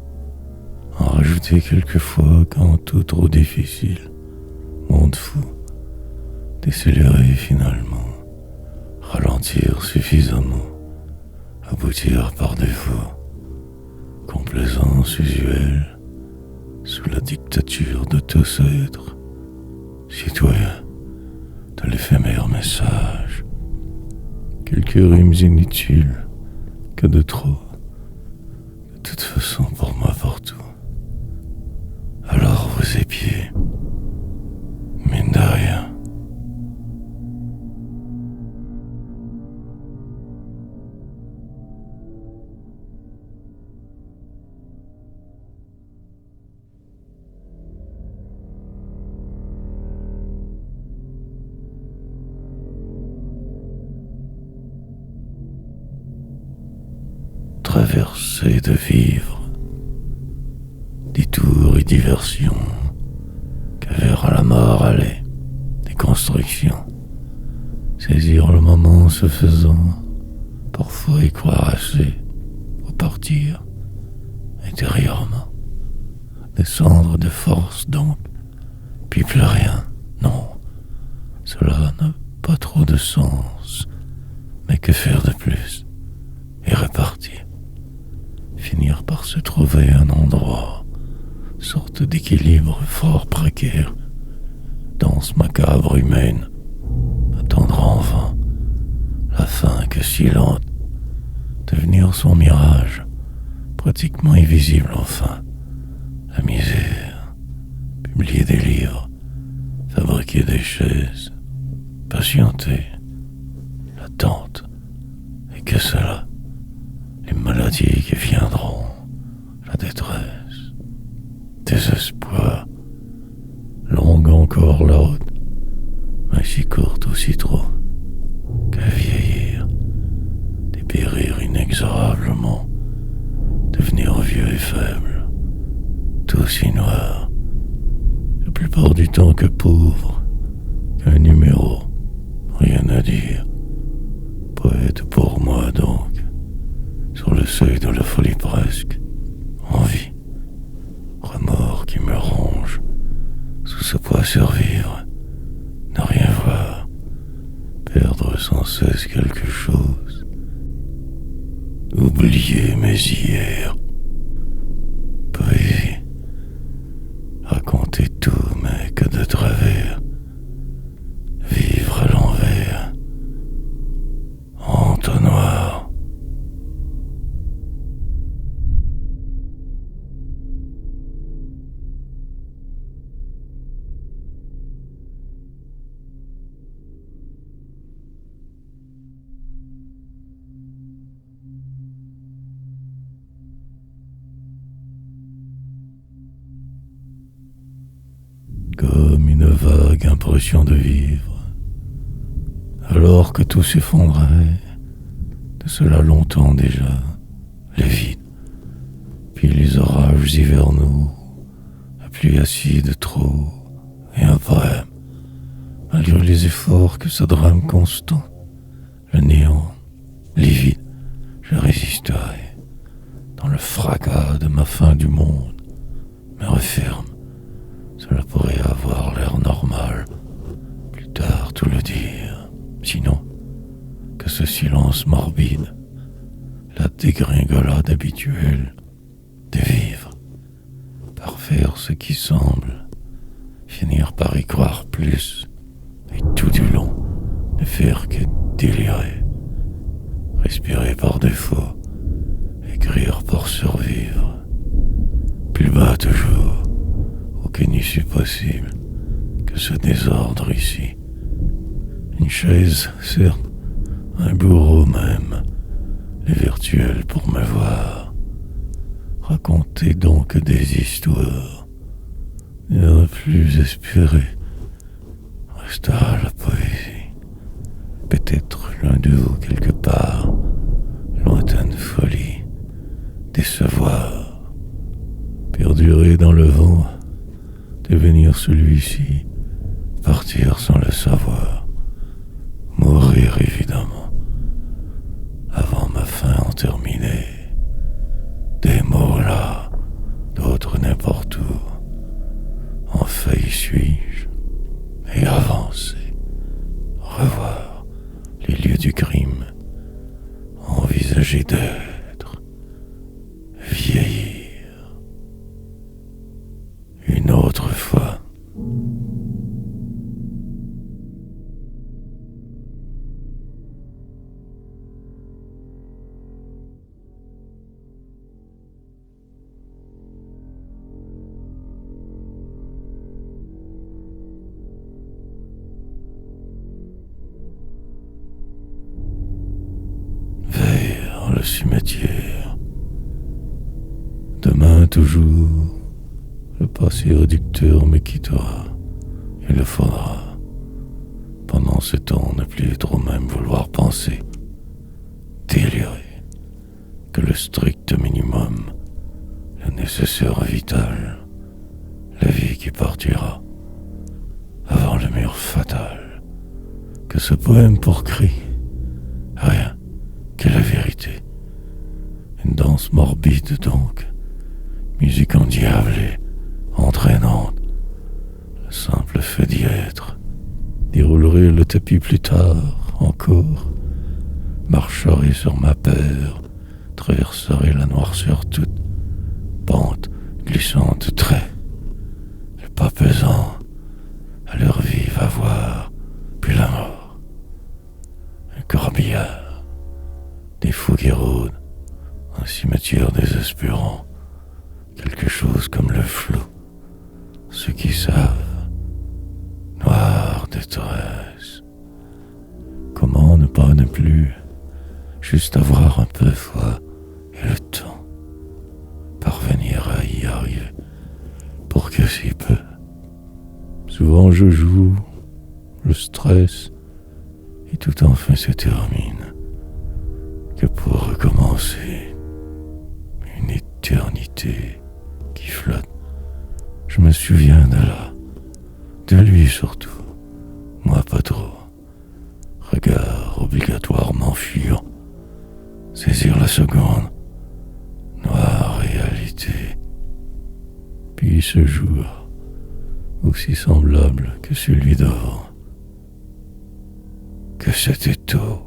En rajouter quelquefois quand tout trop difficile. Monde fou. Décélérer finalement. Ralentir suffisamment. Aboutir par défaut. Complaisance usuelle, sous la dictature de tous êtres, citoyens de l'éphémère message, quelques rimes inutiles, que de trop, de toute façon pour moi partout. Alors vous épiez, mine de rien. Traversée de vivre, détours et diversions, que vers la mort aller, des constructions, saisir le moment se faisant, parfois y croire assez, au partir, intérieurement, descendre de force donc, puis plus rien, non, cela n'a pas trop de sens, mais que faire de plus, et repartir. Finir par se trouver un endroit, sorte d'équilibre fort précaire, danse macabre humaine, attendre en vain, la fin que si lente, devenir son mirage, pratiquement invisible enfin, la misère, publier des livres, fabriquer des chaises, patienter, l'attente, et que cela, les maladies qui viendront, la détresse, désespoir, longue encore la route, mais si courte aussi trop, que vieillir, dépérir inexorablement, devenir vieux et faible, tout si noir, la plupart du temps que pauvre, qu'un numéro, rien à dire, poète pour moi donc, sur le seuil de la folie presque, envie, remords qui me rongent, sous ce poids survivre, ne rien voir, perdre sans cesse quelque chose, oublier mes hier, poésie, raconter tout mais que de travers, vivre à l'envers, entonnoir. vague impression de vivre, alors que tout s'effondrait, de cela longtemps déjà, les vides, puis les orages hivernaux, la pluie acide trop, et un poème, malgré les efforts que ce drame constant, le néant, livide, je résisterai, dans le fracas de ma fin du monde, me referme. Cela pourrait avoir l'air normal, plus tard tout le dire. Sinon, que ce silence morbide, la dégringolade habituelle de vivre, par faire ce qui semble, finir par y croire plus, et tout du long, ne faire que délirer, respirer par défaut, écrire pour survivre, plus bas toujours, aucune issue possible que ce désordre ici. Une chaise, certes, un bourreau même, les virtuels pour me voir. Racontez donc des histoires, ne plus espérer. Resta la poésie, peut-être l'un de vous quelque part, lointaine folie, décevoir, perdurer dans le vent, devenir celui-ci, partir sans le savoir, mourir évidemment, avant ma fin en terminer, des mots là, d'autres n'importe où, en faille suis-je, et avancer, revoir les lieux du crime, envisager d'être, vieillir, une autre fois. Vers le cimetière. Demain toujours, le passé réducteur me quittera. Il le faudra. Pendant ce temps, ne plus trop même vouloir penser, délirer, que le strict minimum, le nécessaire vital, la vie qui partira, avant le mur fatal, que ce poème pour cri, rien que la vérité. Une danse morbide donc, musique endiablée, entraînante, le simple fait d'y être, déroulerai le tapis plus tard encore, marcherai sur ma paire, traverserai la noirceur toute, pente, glissante, trait, le pas pesant, à l'heure vive à voir, puis la mort, un corbillard, des fous qui rôdent, un cimetière désespérant, quelque chose comme le flou, ceux qui savent, noire détresse. Comment ne pas ne plus, juste avoir un peu foi et le temps, parvenir à y arriver, pour que si peu. Souvent je joue, je stresse, et tout enfin se termine, que pour recommencer, une éternité qui flotte. Je me souviens de là, de lui surtout, moi pas trop. Regard obligatoirement fuyant, saisir la seconde, noire réalité. Puis ce jour, aussi semblable que celui d'avant, que c'était tôt.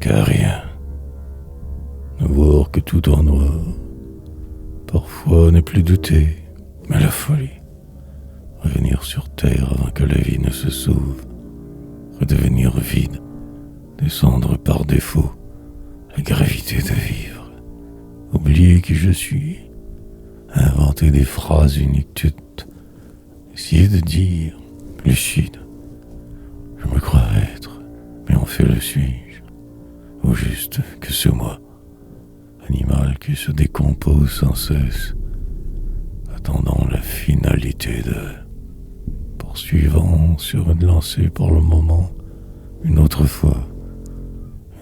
Car rien, ne voir que tout en noir, parfois ne plus douter, mais la folie, revenir sur terre avant que la vie ne se sauve, redevenir vide, descendre par défaut, la gravité de vivre, oublier qui je suis, inventer des phrases uniques toutes, essayer de dire, lucide, je me crois être, mais en fait le suis-je, ou juste que ce moi, animal qui se décompose sans cesse, attendant la finalité de, poursuivant sur une lancée pour le moment, une autre fois,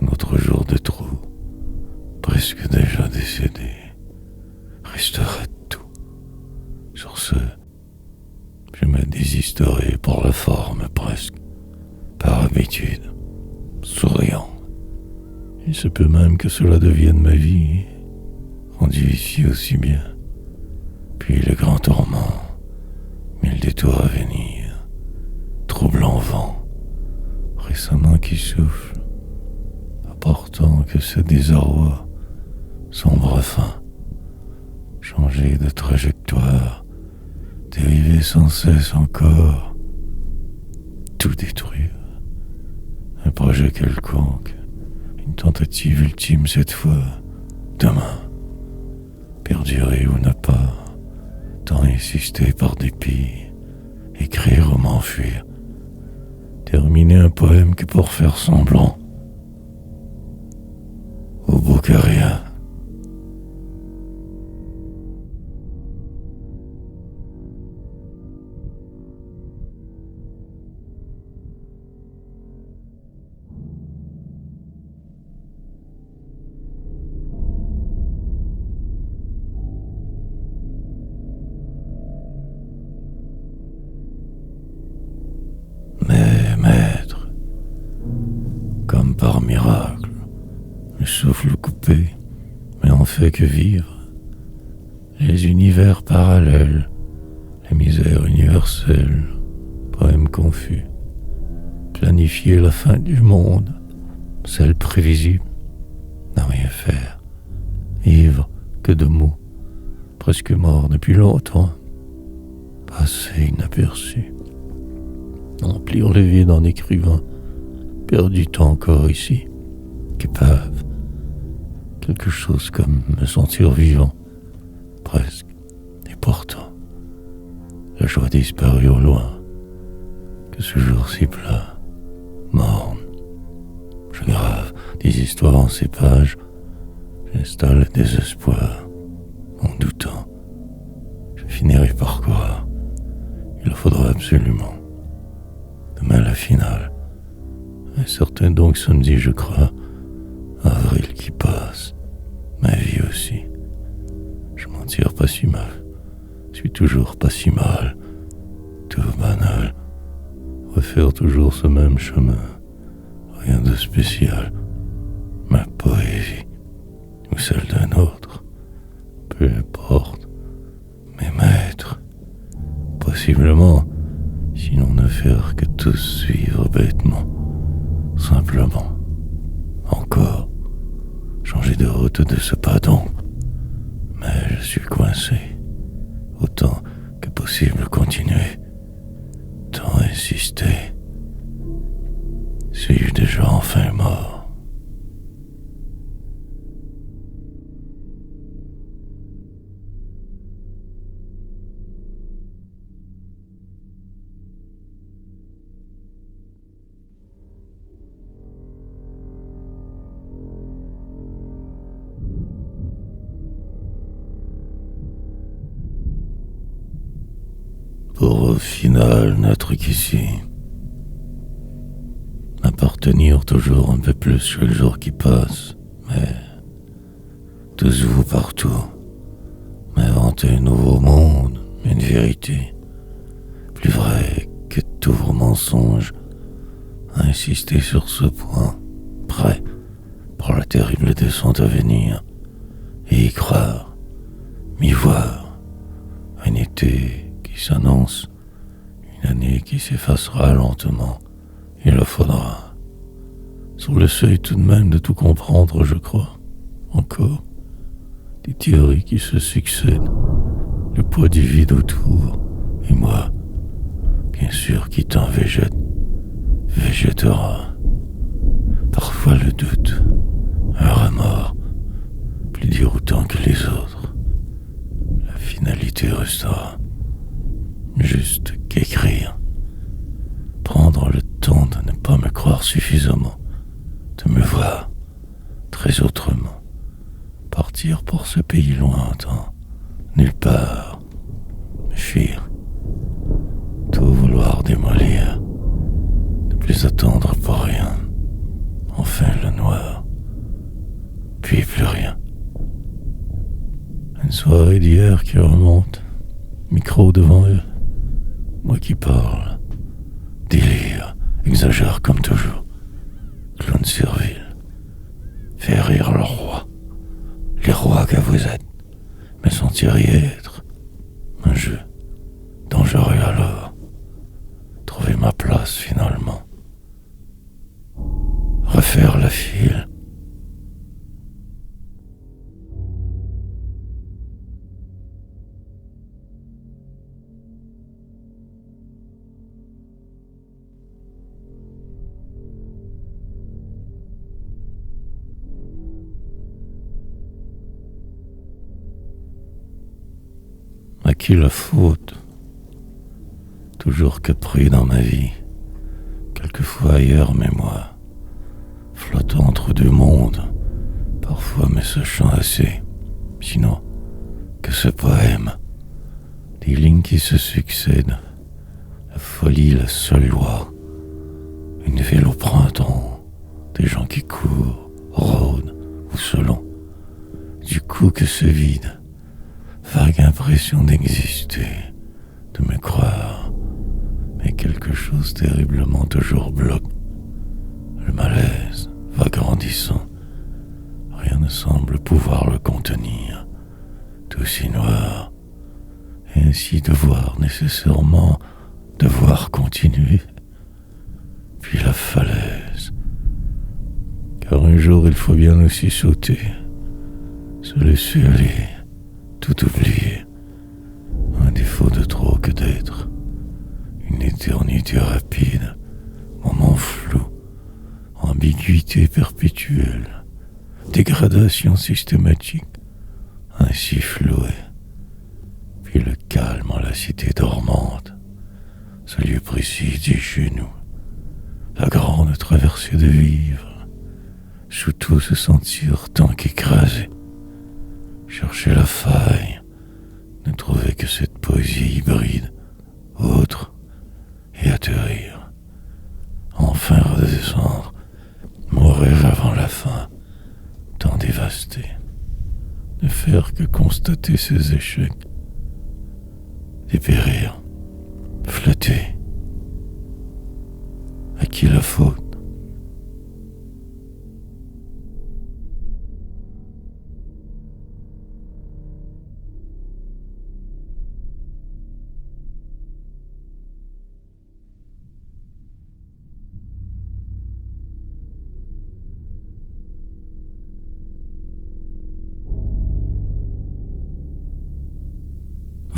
un autre jour de trou, presque déjà décédé, restera tout. Sur ce, je me désisterai pour la forme presque, par habitude, souriant. Il se peut même que cela devienne ma vie, rendue ici aussi bien. Puis le grand tourment, mille détours à venir, troublant vent, résonnant qui souffle, apportant que ce désarroi, sombre fin, changer de trajectoire, dériver sans cesse encore, tout détruire, un projet quelconque, une tentative ultime cette fois, demain, perdurer ou ne pas, tant insister par dépit, écrire ou m'enfuir, terminer un poème que pour faire semblant, au bout que rien. Mais maître, comme par miracle, le souffle coupé, mais en fait que vivre, les univers parallèles, la misère universelle, poème confus, planifier la fin du monde, celle prévisible, n'a rien faire, ivre que de mots, presque mort depuis longtemps, passé inaperçu. Remplir le vide en écrivant, perdu encore ici, qu'épave, quelque chose comme me sentir vivant, presque, et pourtant, la joie disparue au loin, que ce jour si plat, morne. Je grave des histoires en ces pages, j'installe le désespoir, en doutant, je finirai par croire, il le faudra absolument. Demain la finale, un certain donc samedi je crois, avril qui passe, ma vie aussi, je m'en tire pas si mal, suis toujours pas si mal, tout banal, refaire toujours ce même chemin, rien de spécial, ma poésie, ou celle d'un autre, peu importe, mes maîtres, possiblement, sinon ne faire que tous suivre bêtement, simplement, encore, changer de route de ce pas donc, mais je suis coincé, autant que possible continuer, tant insister, suis-je déjà enfin mort? Pour au final n'être qu'ici, appartenir toujours un peu plus chaque jour qui passe, mais tous vous partout, m'inventer un nouveau monde, une vérité, plus vraie que tout vos mensonges, insister sur ce point, prêt pour la terrible descente à venir, et y croire, m'y voir, un été qui s'annonce, une année qui s'effacera lentement, il le faudra. Sur le seuil tout de même de tout comprendre, je crois, encore, des théories qui se succèdent, le poids du vide autour, et moi, bien sûr qui t'en végétera. Parfois le doute, un remords plus déroutant que les autres. La finalité restera juste qu'écrire, prendre le temps de ne pas me croire suffisamment, de me voir très autrement, partir pour ce pays lointain, nulle part, me fuir, tout vouloir démolir, ne plus attendre pour rien, enfin le noir, puis plus rien. Une soirée d'hier qui remonte, micro devant eux, moi qui parle, délire, exagère comme toujours, clown servile, fait rire le roi, les rois que vous êtes, me sentiriez être un jeu dangereux alors, trouver ma place finalement, refaire la file. À qui la faute? Toujours que pris dans ma vie, quelquefois ailleurs mais moi, flottant entre deux mondes, parfois me sachant assez, sinon que ce poème, des lignes qui se succèdent, la folie la seule loi, une ville au printemps, des gens qui courent, rôdent ou selon, du coup que ce vide, vague impression d'exister, de me croire, mais quelque chose terriblement toujours bloque. Le malaise va grandissant, rien ne semble pouvoir le contenir, tout si noir, et ainsi devoir nécessairement devoir continuer, puis la falaise, car un jour il faut bien aussi sauter, se laisser aller, tout oublier, un défaut de trop que d'être, une éternité rapide, moment flou, ambiguïté perpétuelle, dégradation systématique, ainsi flouée, puis le calme en la cité dormante, ce lieu précis dit chez nous, la grande traversée de vivre, sous tout se sentir tant qu'écrasé, chercher la faille, ne trouver que cette poésie hybride, autre, et atterrir, enfin redescendre, mourir avant la fin, tant dévasté, ne faire que constater ses échecs, dépérir, flotter, à qui la faute?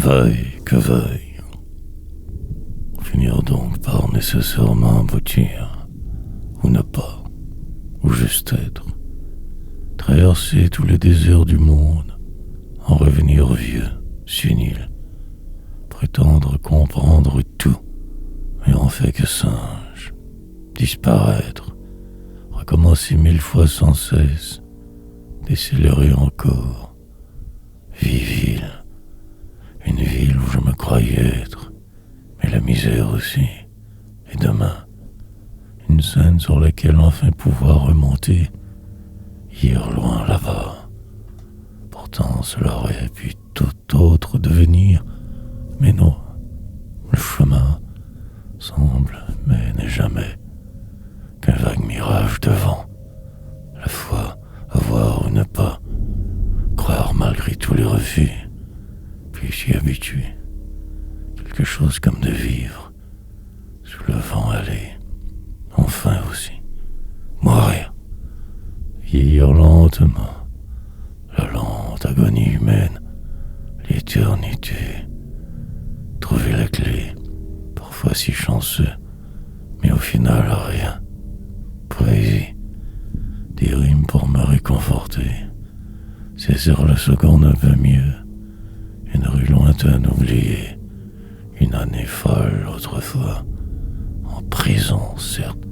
Veuille que veuille, finir donc par nécessairement aboutir, ou ne pas, ou juste être, traverser tous les déserts du monde, en revenir vieux, sénile, prétendre comprendre tout, mais en fait que singe, disparaître, recommencer 1000 fois sans cesse, décélérer encore, ville, une ville où je me croyais être, mais la misère aussi, et demain, une scène sur laquelle enfin pouvoir remonter, ir loin là-bas. Pourtant cela aurait pu tout autre devenir, mais non, le chemin semble, mais n'est jamais, qu'un vague mirage devant, la foi, avoir ou ne pas, croire malgré tous les refus, puis s'y habituer, quelque chose comme de vivre, sous le vent aller, enfin aussi, mourir, vieillir lentement, la lente agonie humaine, l'éternité, trouver la clé, parfois si chanceux, mais au final rien, poésie, des rimes pour me réconcilier réconforter. Saisir le second un peu mieux. Une rue lointaine oubliée. Une année folle autrefois. En prison, certes,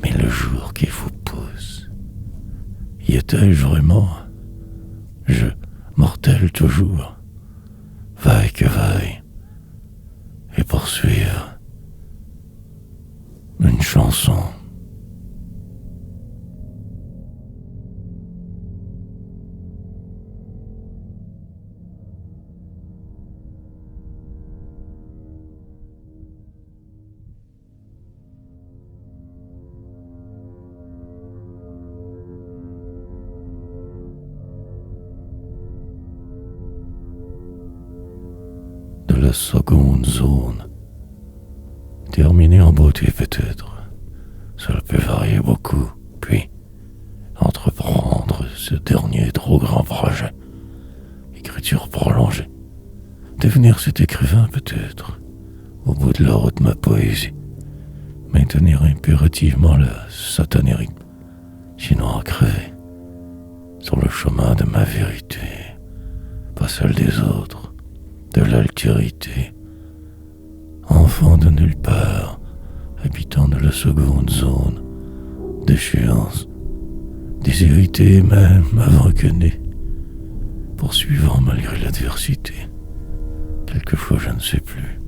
mais le jour qui vous pousse. Y étais-je vraiment? Je, mortel toujours. Vaille que vaille. Et poursuivre. Une chanson. De la seconde zone. Terminée en beauté peut-être. Cela peut varier beaucoup. Puis, entreprendre ce dernier trop grand projet. Écriture prolongée. Devenir cet écrivain peut-être. Au bout de la route ma poésie. Maintenir impérativement la satanérie. Sinon en crever. Sur le chemin de ma vérité. Pas celle des autres. De l'altérité. Enfant de nulle part. Habitant de la seconde zone. D'échéance. Déshérité même avant que né. Poursuivant malgré l'adversité. Quelquefois je ne sais plus.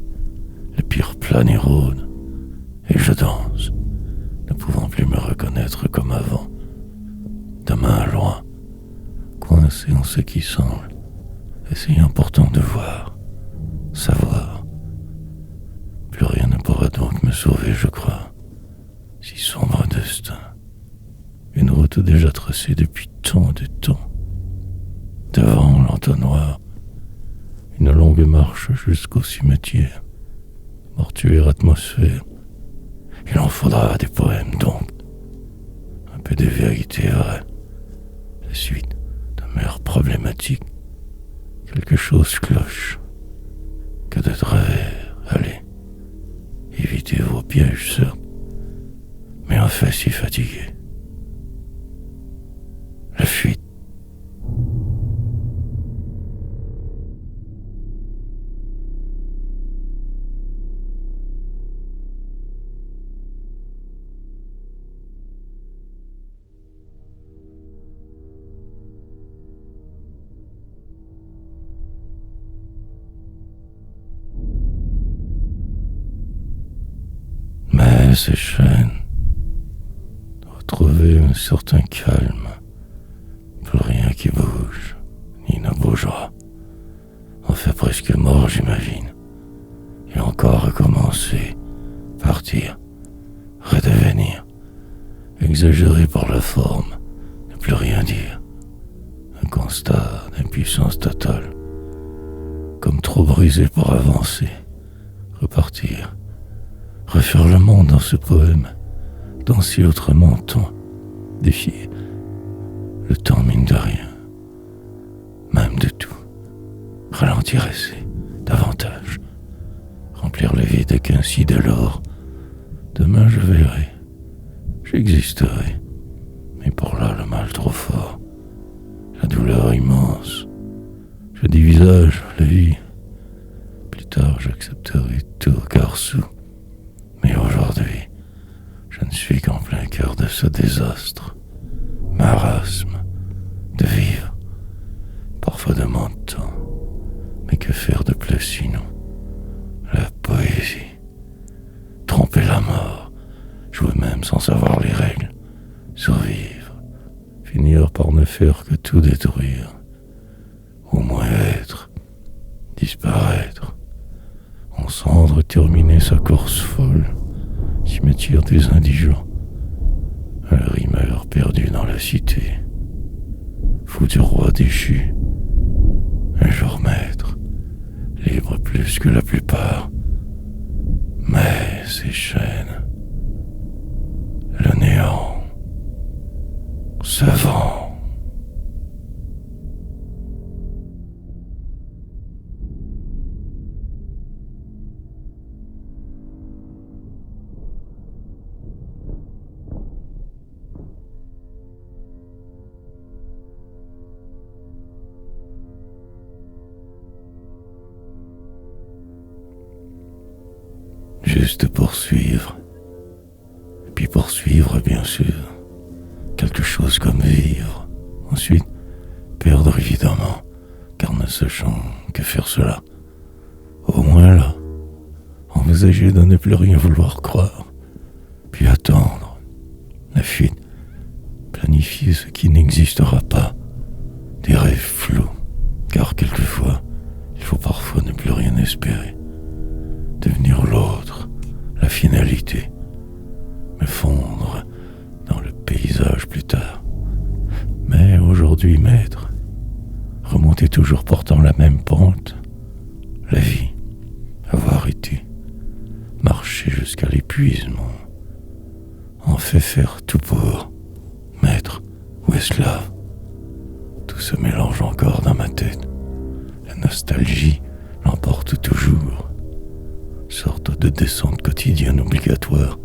Le pire plane et rôde. Et je danse, ne pouvant plus me reconnaître comme avant. Demain loin, coincé en ce qui semble, essayant pourtant de voir, savoir. Plus rien ne pourra donc me sauver, je crois. Si sombre destin. Une route déjà tracée depuis tant de temps. Devant l'entonnoir, une longue marche jusqu'au cimetière. Mortuaire atmosphère. Il en faudra des poèmes donc. Un peu de vérité vraie. La suite de mères problématiques. Quelque chose cloche. Que de travers, allez. Évitez vos pièges, certes. Mais en fait si fatigué. La fuite. Mais ces chaînes, retrouver un certain calme, plus rien qui bouge, ni ne bougera. On fait presque mort, j'imagine. Et encore recommencer, partir, redevenir, exagérer par la forme, ne plus rien dire. Un constat d'impuissance totale, comme trop brisé pour avancer, repartir. Refaire le monde dans ce poème, danser autrement tant, défier le temps mine de rien, même de tout, ralentir assez, davantage, remplir le vide qu'ainsi dès lors, demain je verrai, j'existerai, mais pour là le mal trop fort, la douleur immense, je dévisage la vie, plus tard j'accepterai tout car sous. Mais aujourd'hui, je ne suis qu'en plein cœur de ce désastre, marasme, de vivre, parfois de mon temps. Mais que faire de plus sinon? La poésie, tromper la mort, jouer même sans savoir les règles, survivre, finir par ne faire que tout détruire, au moins être, disparaître. En cendres terminer sa course folle, cimetière des indigents, un rimeur perdu dans la cité, fou du roi déchu, un jour maître, libre plus que la plupart, mais ces chaînes, le néant, ce vent. juste poursuivre. Et puis poursuivre, bien sûr. Quelque chose comme vivre. Ensuite, perdre évidemment, car ne sachant que faire cela. Au moins là, envisager de ne plus rien vouloir croire, puis attendre. La fuite, planifier ce qui n'existera pas. Des rêves flous, car quelquefois, il faut parfois ne plus rien espérer. Devenir l'autre, la finalité, me fondre dans le paysage plus tard. Mais aujourd'hui, maître, remonter toujours portant la même pente, la vie, avoir été, marcher jusqu'à l'épuisement, en fait faire tout pour, maître ou esclave. Tout se mélange encore dans ma tête. La nostalgie l'emporte toujours. Sorte de descente quotidienne obligatoire.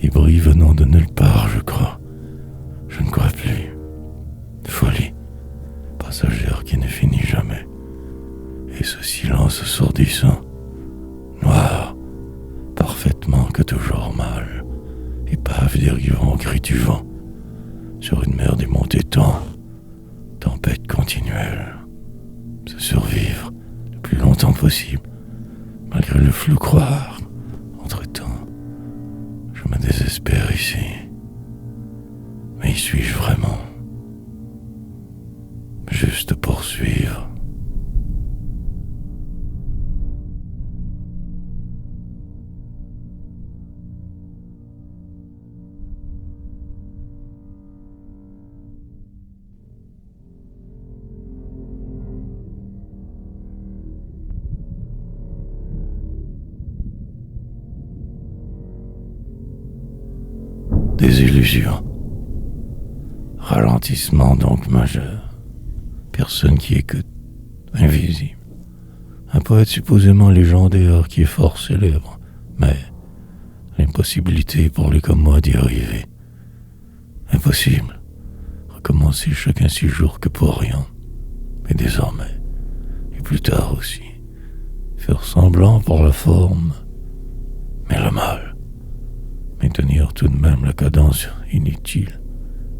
Des bruits venant de nulle part, je crois. Je ne crois plus. Folie, passagère qui ne finit jamais. Et ce silence sourdissant, noir, parfaitement que toujours mal. Épave dérivant au cri du vent, sur une mer des montées temps, tempête continuelle. Se survivre le plus longtemps possible, malgré le flou croire. Entre-temps, je me désespère ici. Mais y suis-je vraiment? Juste poursuivre. Désillusion. Ralentissement donc majeur. Personne qui écoute. Invisible. Un poète supposément légendaire qui est fort célèbre. Mais l'impossibilité pour lui comme moi d'y arriver. Impossible. Recommencer chacun 6 jours que pour rien. Mais désormais, et plus tard aussi, faire semblant pour la forme. Mais le mal. Maintenir tout de même la cadence inutile,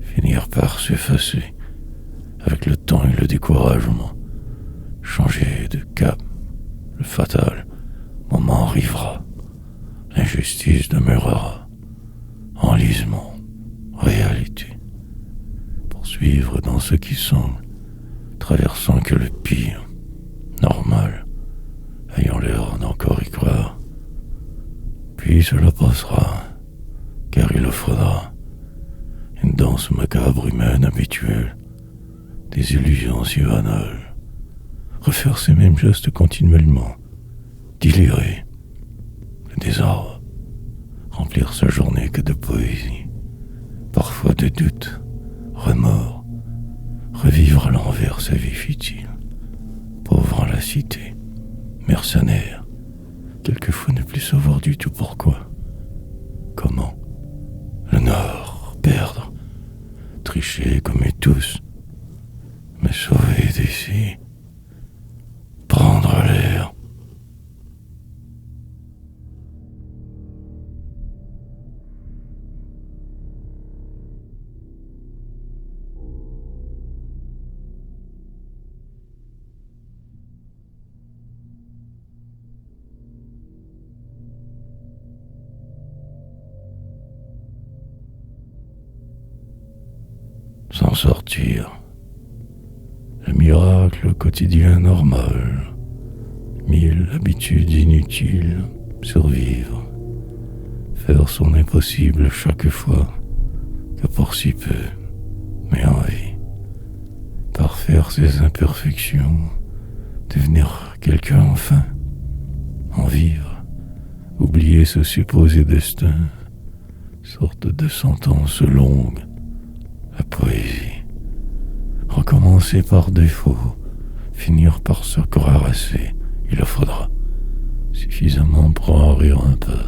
finir par s'effacer, avec le temps et le découragement, changer de cap, le fatal moment arrivera, l'injustice demeurera, enlisement, réalité, poursuivre dans ce qui semble, traversant que le pire, normal, ayant l'air d'encore y croire, puis cela passera, car il le faudra. Une danse macabre humaine habituelle, des illusions si banales, refaire ces mêmes gestes continuellement, délirer, le désordre, remplir sa journée que de poésie, parfois de doutes, remords, revivre à l'envers sa vie futile, pauvre en la cité, mercenaire, quelquefois ne plus savoir du tout pourquoi, comment. Le Nord, perdre, tricher comme eux tous, me sauver d'ici, prendre l'air. S'en sortir. Le miracle quotidien normal. 1000 habitudes inutiles. Survivre. Faire son impossible chaque fois, que pour si peu, mais en vie. Parfaire ses imperfections. Devenir quelqu'un enfin. En vivre. Oublier ce supposé destin. Sorte de sentence longue. La poésie. Recommencer par défaut, finir par se croire assez, il le faudra. Suffisamment pour en rire un peu.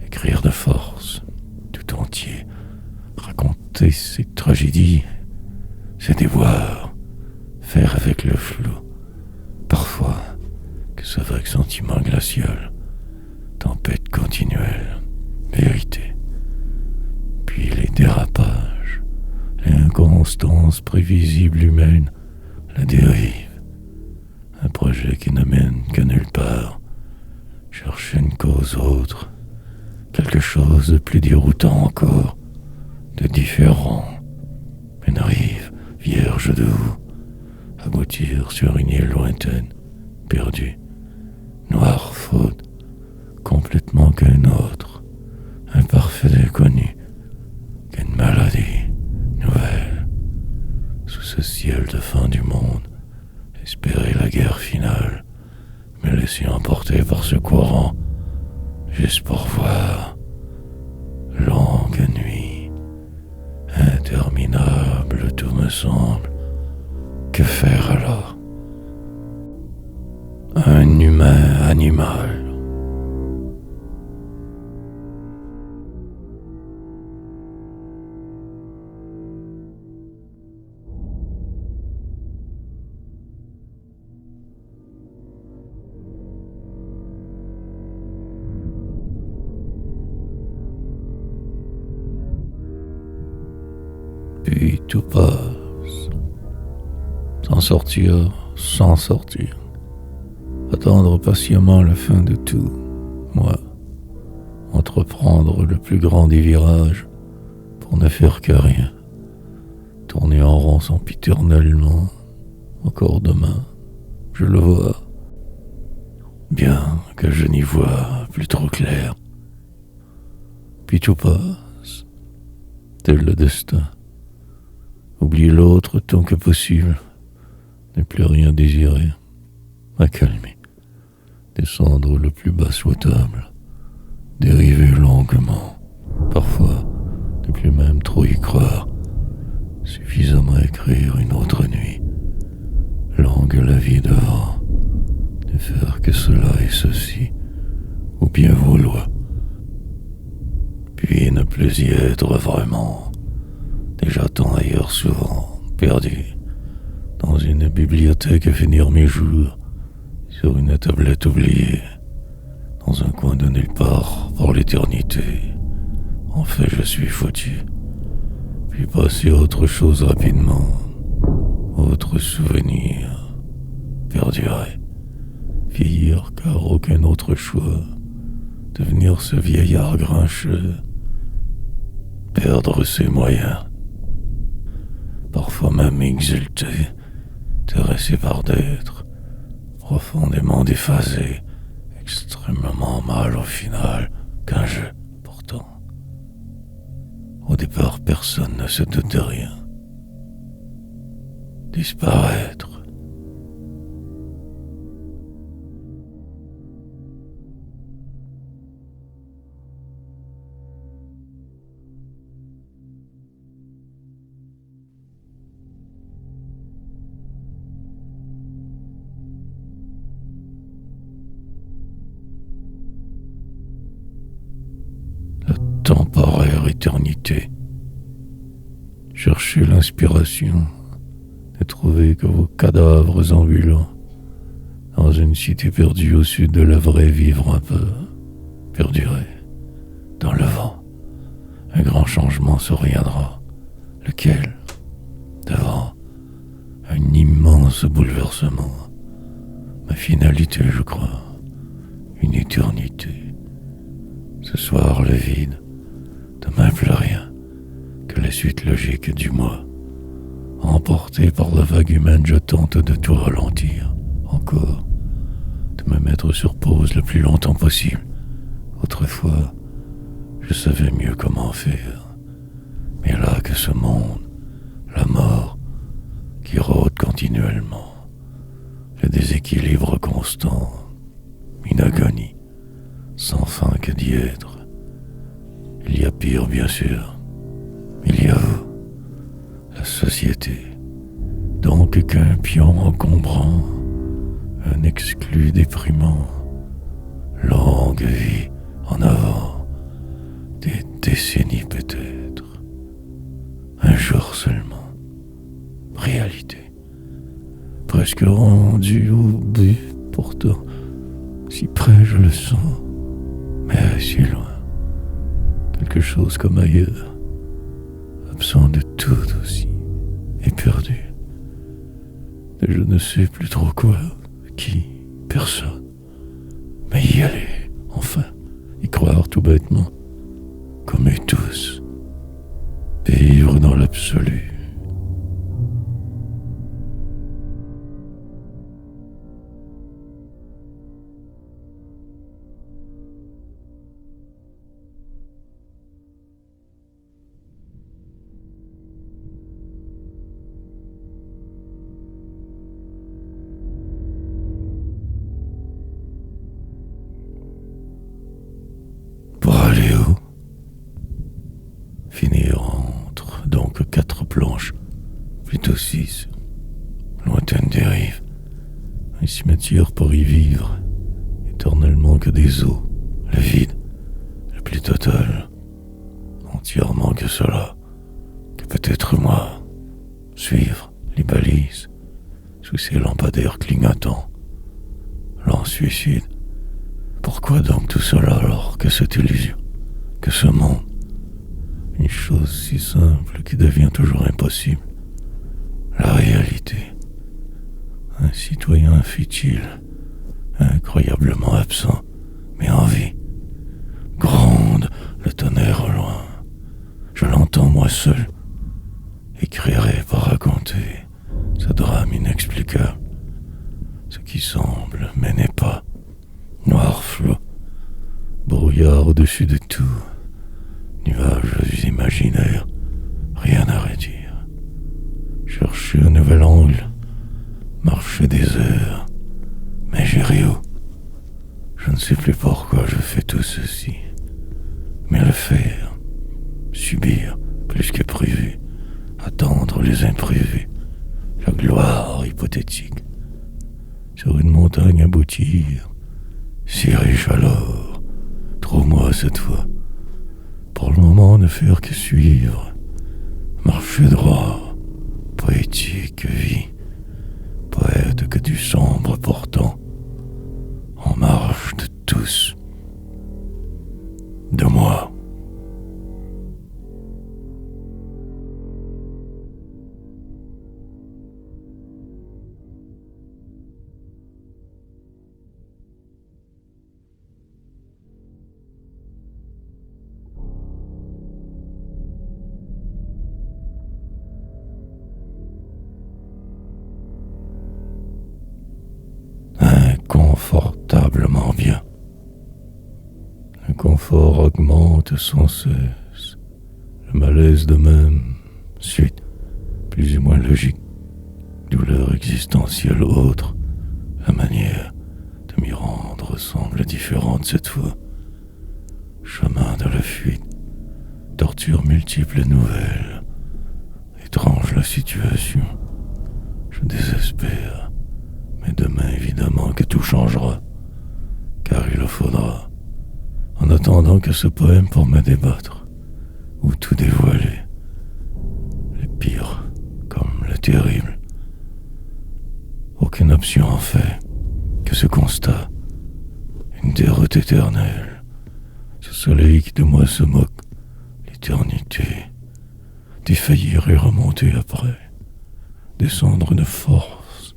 Écrire de force, tout entier. Raconter ses tragédies, ses déboires. Faire avec le flou. Parfois, que ce vague sentiment glacial. tempête continuelle, vérité. Puis les dérapages, l'inconstance prévisible humaine, la dérive. Un projet qui ne mène que nulle part. Chercher une cause autre, quelque chose de plus déroutant encore, de différent. Une rive vierge de vous, aboutir sur une île lointaine, perdue, noire faute, complètement qu'un autre, un parfait inconnu, qu'une maladie nouvelle. Sous ce ciel de fin du monde, espérer la guerre finale, me laisser emporter par ce courant, juste pour voir. Longue nuit, interminable tout me semble. Que faire alors? Un humain animal. Puis tout passe. S'en sortir sans sortir. Attendre patiemment la fin de tout. Moi, entreprendre le plus grand des virages pour ne faire que rien. Tourner en rond sempiternellement. Encore demain, je le vois. Bien que je n'y vois plus trop clair. Puis tout passe. Tel le destin. Oublier l'autre tant que possible, ne plus rien désirer, accalmer, descendre le plus bas souhaitable, dériver longuement, parfois ne plus même trop y croire, suffisamment écrire une autre nuit, longue la vie devant, ne faire que cela et ceci, ou bien vouloir, puis ne plus y être vraiment. Déjà tant ailleurs souvent, perdu, dans une bibliothèque à finir mes jours, sur une tablette oubliée, dans un coin de nulle part pour l'éternité. En fait, je suis foutu. Puis passer à autre chose rapidement, autre souvenir, perdurer, vieillir car aucun autre choix, devenir ce vieillard grincheux, perdre ses moyens. Parfois même exulté, terrassé par d'être, profondément déphasé, extrêmement mal au final, qu'un jeu, pourtant. Au départ, personne ne se doute de rien. Disparaître. Temporaire éternité. Cherchez l'inspiration, ne trouvez que vos cadavres ambulants, dans une cité perdue au sud de la vraie, vivre un peu, perdurer, dans le vent. Un grand changement surviendra. Lequel? Devant un immense bouleversement. Ma finalité, je crois, une éternité. Ce soir, le vide. Demain, plus rien que la suite logique du moi. Emporté par la vague humaine, je tente de tout ralentir. Encore, de me mettre sur pause le plus longtemps possible. Autrefois, je savais mieux comment faire. Mais là que ce monde, la mort, qui rôde continuellement, le déséquilibre constant, une agonie, sans fin que d'y être. Il y a pire, bien sûr. Il y a vous, la société. Donc qu'un pion encombrant, un exclu déprimant, longue vie en avant, des décennies peut-être, un jour seulement, réalité, presque rendu au but, pourtant, si près je le sens, mais si loin. Quelque chose comme ailleurs, absent de tout aussi, et perdu. De je ne sais plus trop quoi, qui, personne. Mais y aller, enfin, y croire tout bêtement, comme eux tous, vivre dans l'absolu. Pour aller où? Finir entre donc 4 planches, plutôt 6, lointaine dérive, un cimetière pour y vivre, éternellement que des eaux, le vide, le plus total, entièrement que cela, que peut-être moi, suivre les balises, sous ces lampadaires clignotants, l'en suicide. Pourquoi donc tout cela alors que cette illusion, que ce monde, une chose si simple qui devient toujours impossible, la réalité. Un citoyen futile, incroyablement absent, mais en vie. Gronde le tonnerre au loin. Je l'entends moi seul, écrire pour raconter ce drame inexplicable. Ce qui semble, mais n'est pas. Noir flot, brouillard au-dessus de tout, nuages imaginaires, rien à redire. Chercher un nouvel angle, marcher des heures, mais j'irai où? Je ne sais plus pourquoi je fais tout ceci, mais le faire, subir plus que prévu, attendre les imprévus, la gloire hypothétique, sur une montagne aboutir, si riche alors, trouve-moi cette fois, pour le moment ne faire que suivre, marcher droit, poétique vie, poète que du sombre pourtant, en marche de tous, de moi. Inconfortablement bien. Le confort augmente sans cesse. Le malaise de même, suite, plus ou moins logique, douleur existentielle autre, la manière de m'y rendre semble différente cette fois. Chemin de la fuite, torture multiples nouvelles, étrange la situation. Je désespère, mais demain évidemment que tout changera, car il le faudra, en attendant que ce poème pour me débattre, ou tout dévoiler, le pire comme le terrible. Aucune option en fait, que ce constat, une déroute éternelle, ce soleil qui de moi se moque, l'éternité, défaillir et remonter après, descendre de force,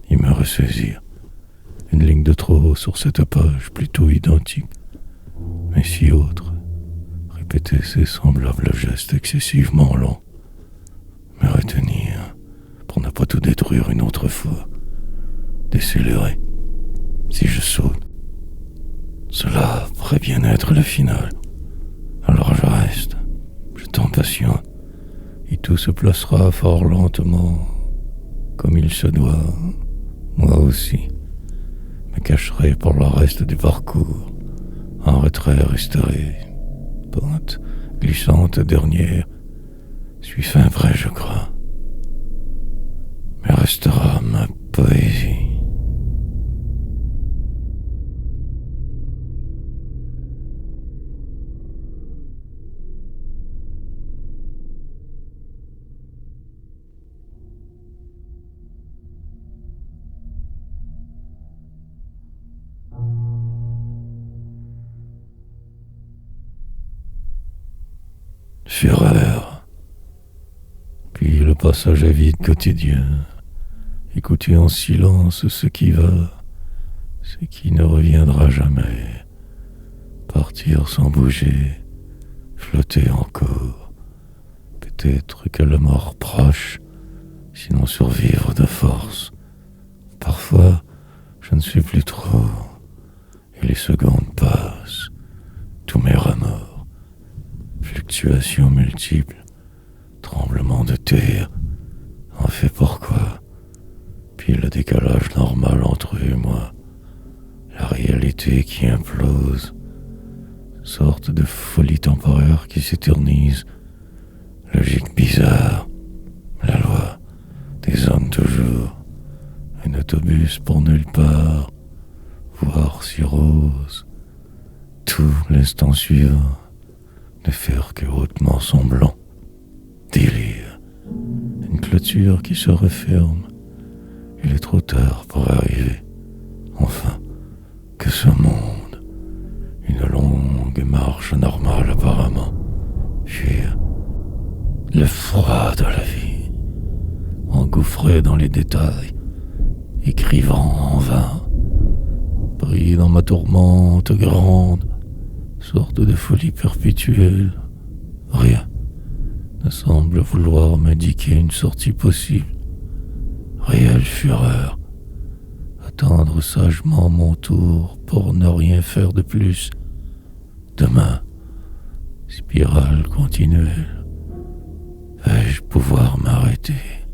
et me ressaisir, une ligne de trop sur cette page plutôt identique, mais si autre, répéter ces semblables gestes excessivement longs, me retenir pour ne pas tout détruire une autre fois, décélérer, si je saute. Cela pourrait bien être le final. Alors je reste, je t'en patiente, et tout se placera fort lentement, comme il se doit. Moi aussi, me cacherai pour le reste du parcours, en retrait resterai, pente glissante dernière, suis fin vrai je crois, mais restera ma poésie. fureur, puis le passage à vide quotidien, écouter en silence ce qui va, ce qui ne reviendra jamais, partir sans bouger, flotter encore, peut-être que la mort proche, sinon survivre de force. Parfois, je ne sais plus trop, et les secondes passent, tous mes remords, fluctuations multiples, tremblements de terre, en fait pourquoi, puis le décalage normal entre eux et moi, la réalité qui implose, sorte de folie temporaire qui s'éternise, logique bizarre, la loi des hommes toujours, un autobus pour nulle part, voir si rose, tout l'instant suivant, ne faire que hautement semblant, délire, une clôture qui se referme, il est trop tard pour arriver, enfin, que ce monde, une longue marche normale apparemment, fuir le froid de la vie, engouffré dans les détails, écrivant en vain, pris dans ma tourmente grande, sorte de folie perpétuelle, rien ne semble vouloir m'indiquer une sortie possible, réelle fureur, attendre sagement mon tour pour ne rien faire de plus, demain, spirale continuelle, vais-je pouvoir m'arrêter ?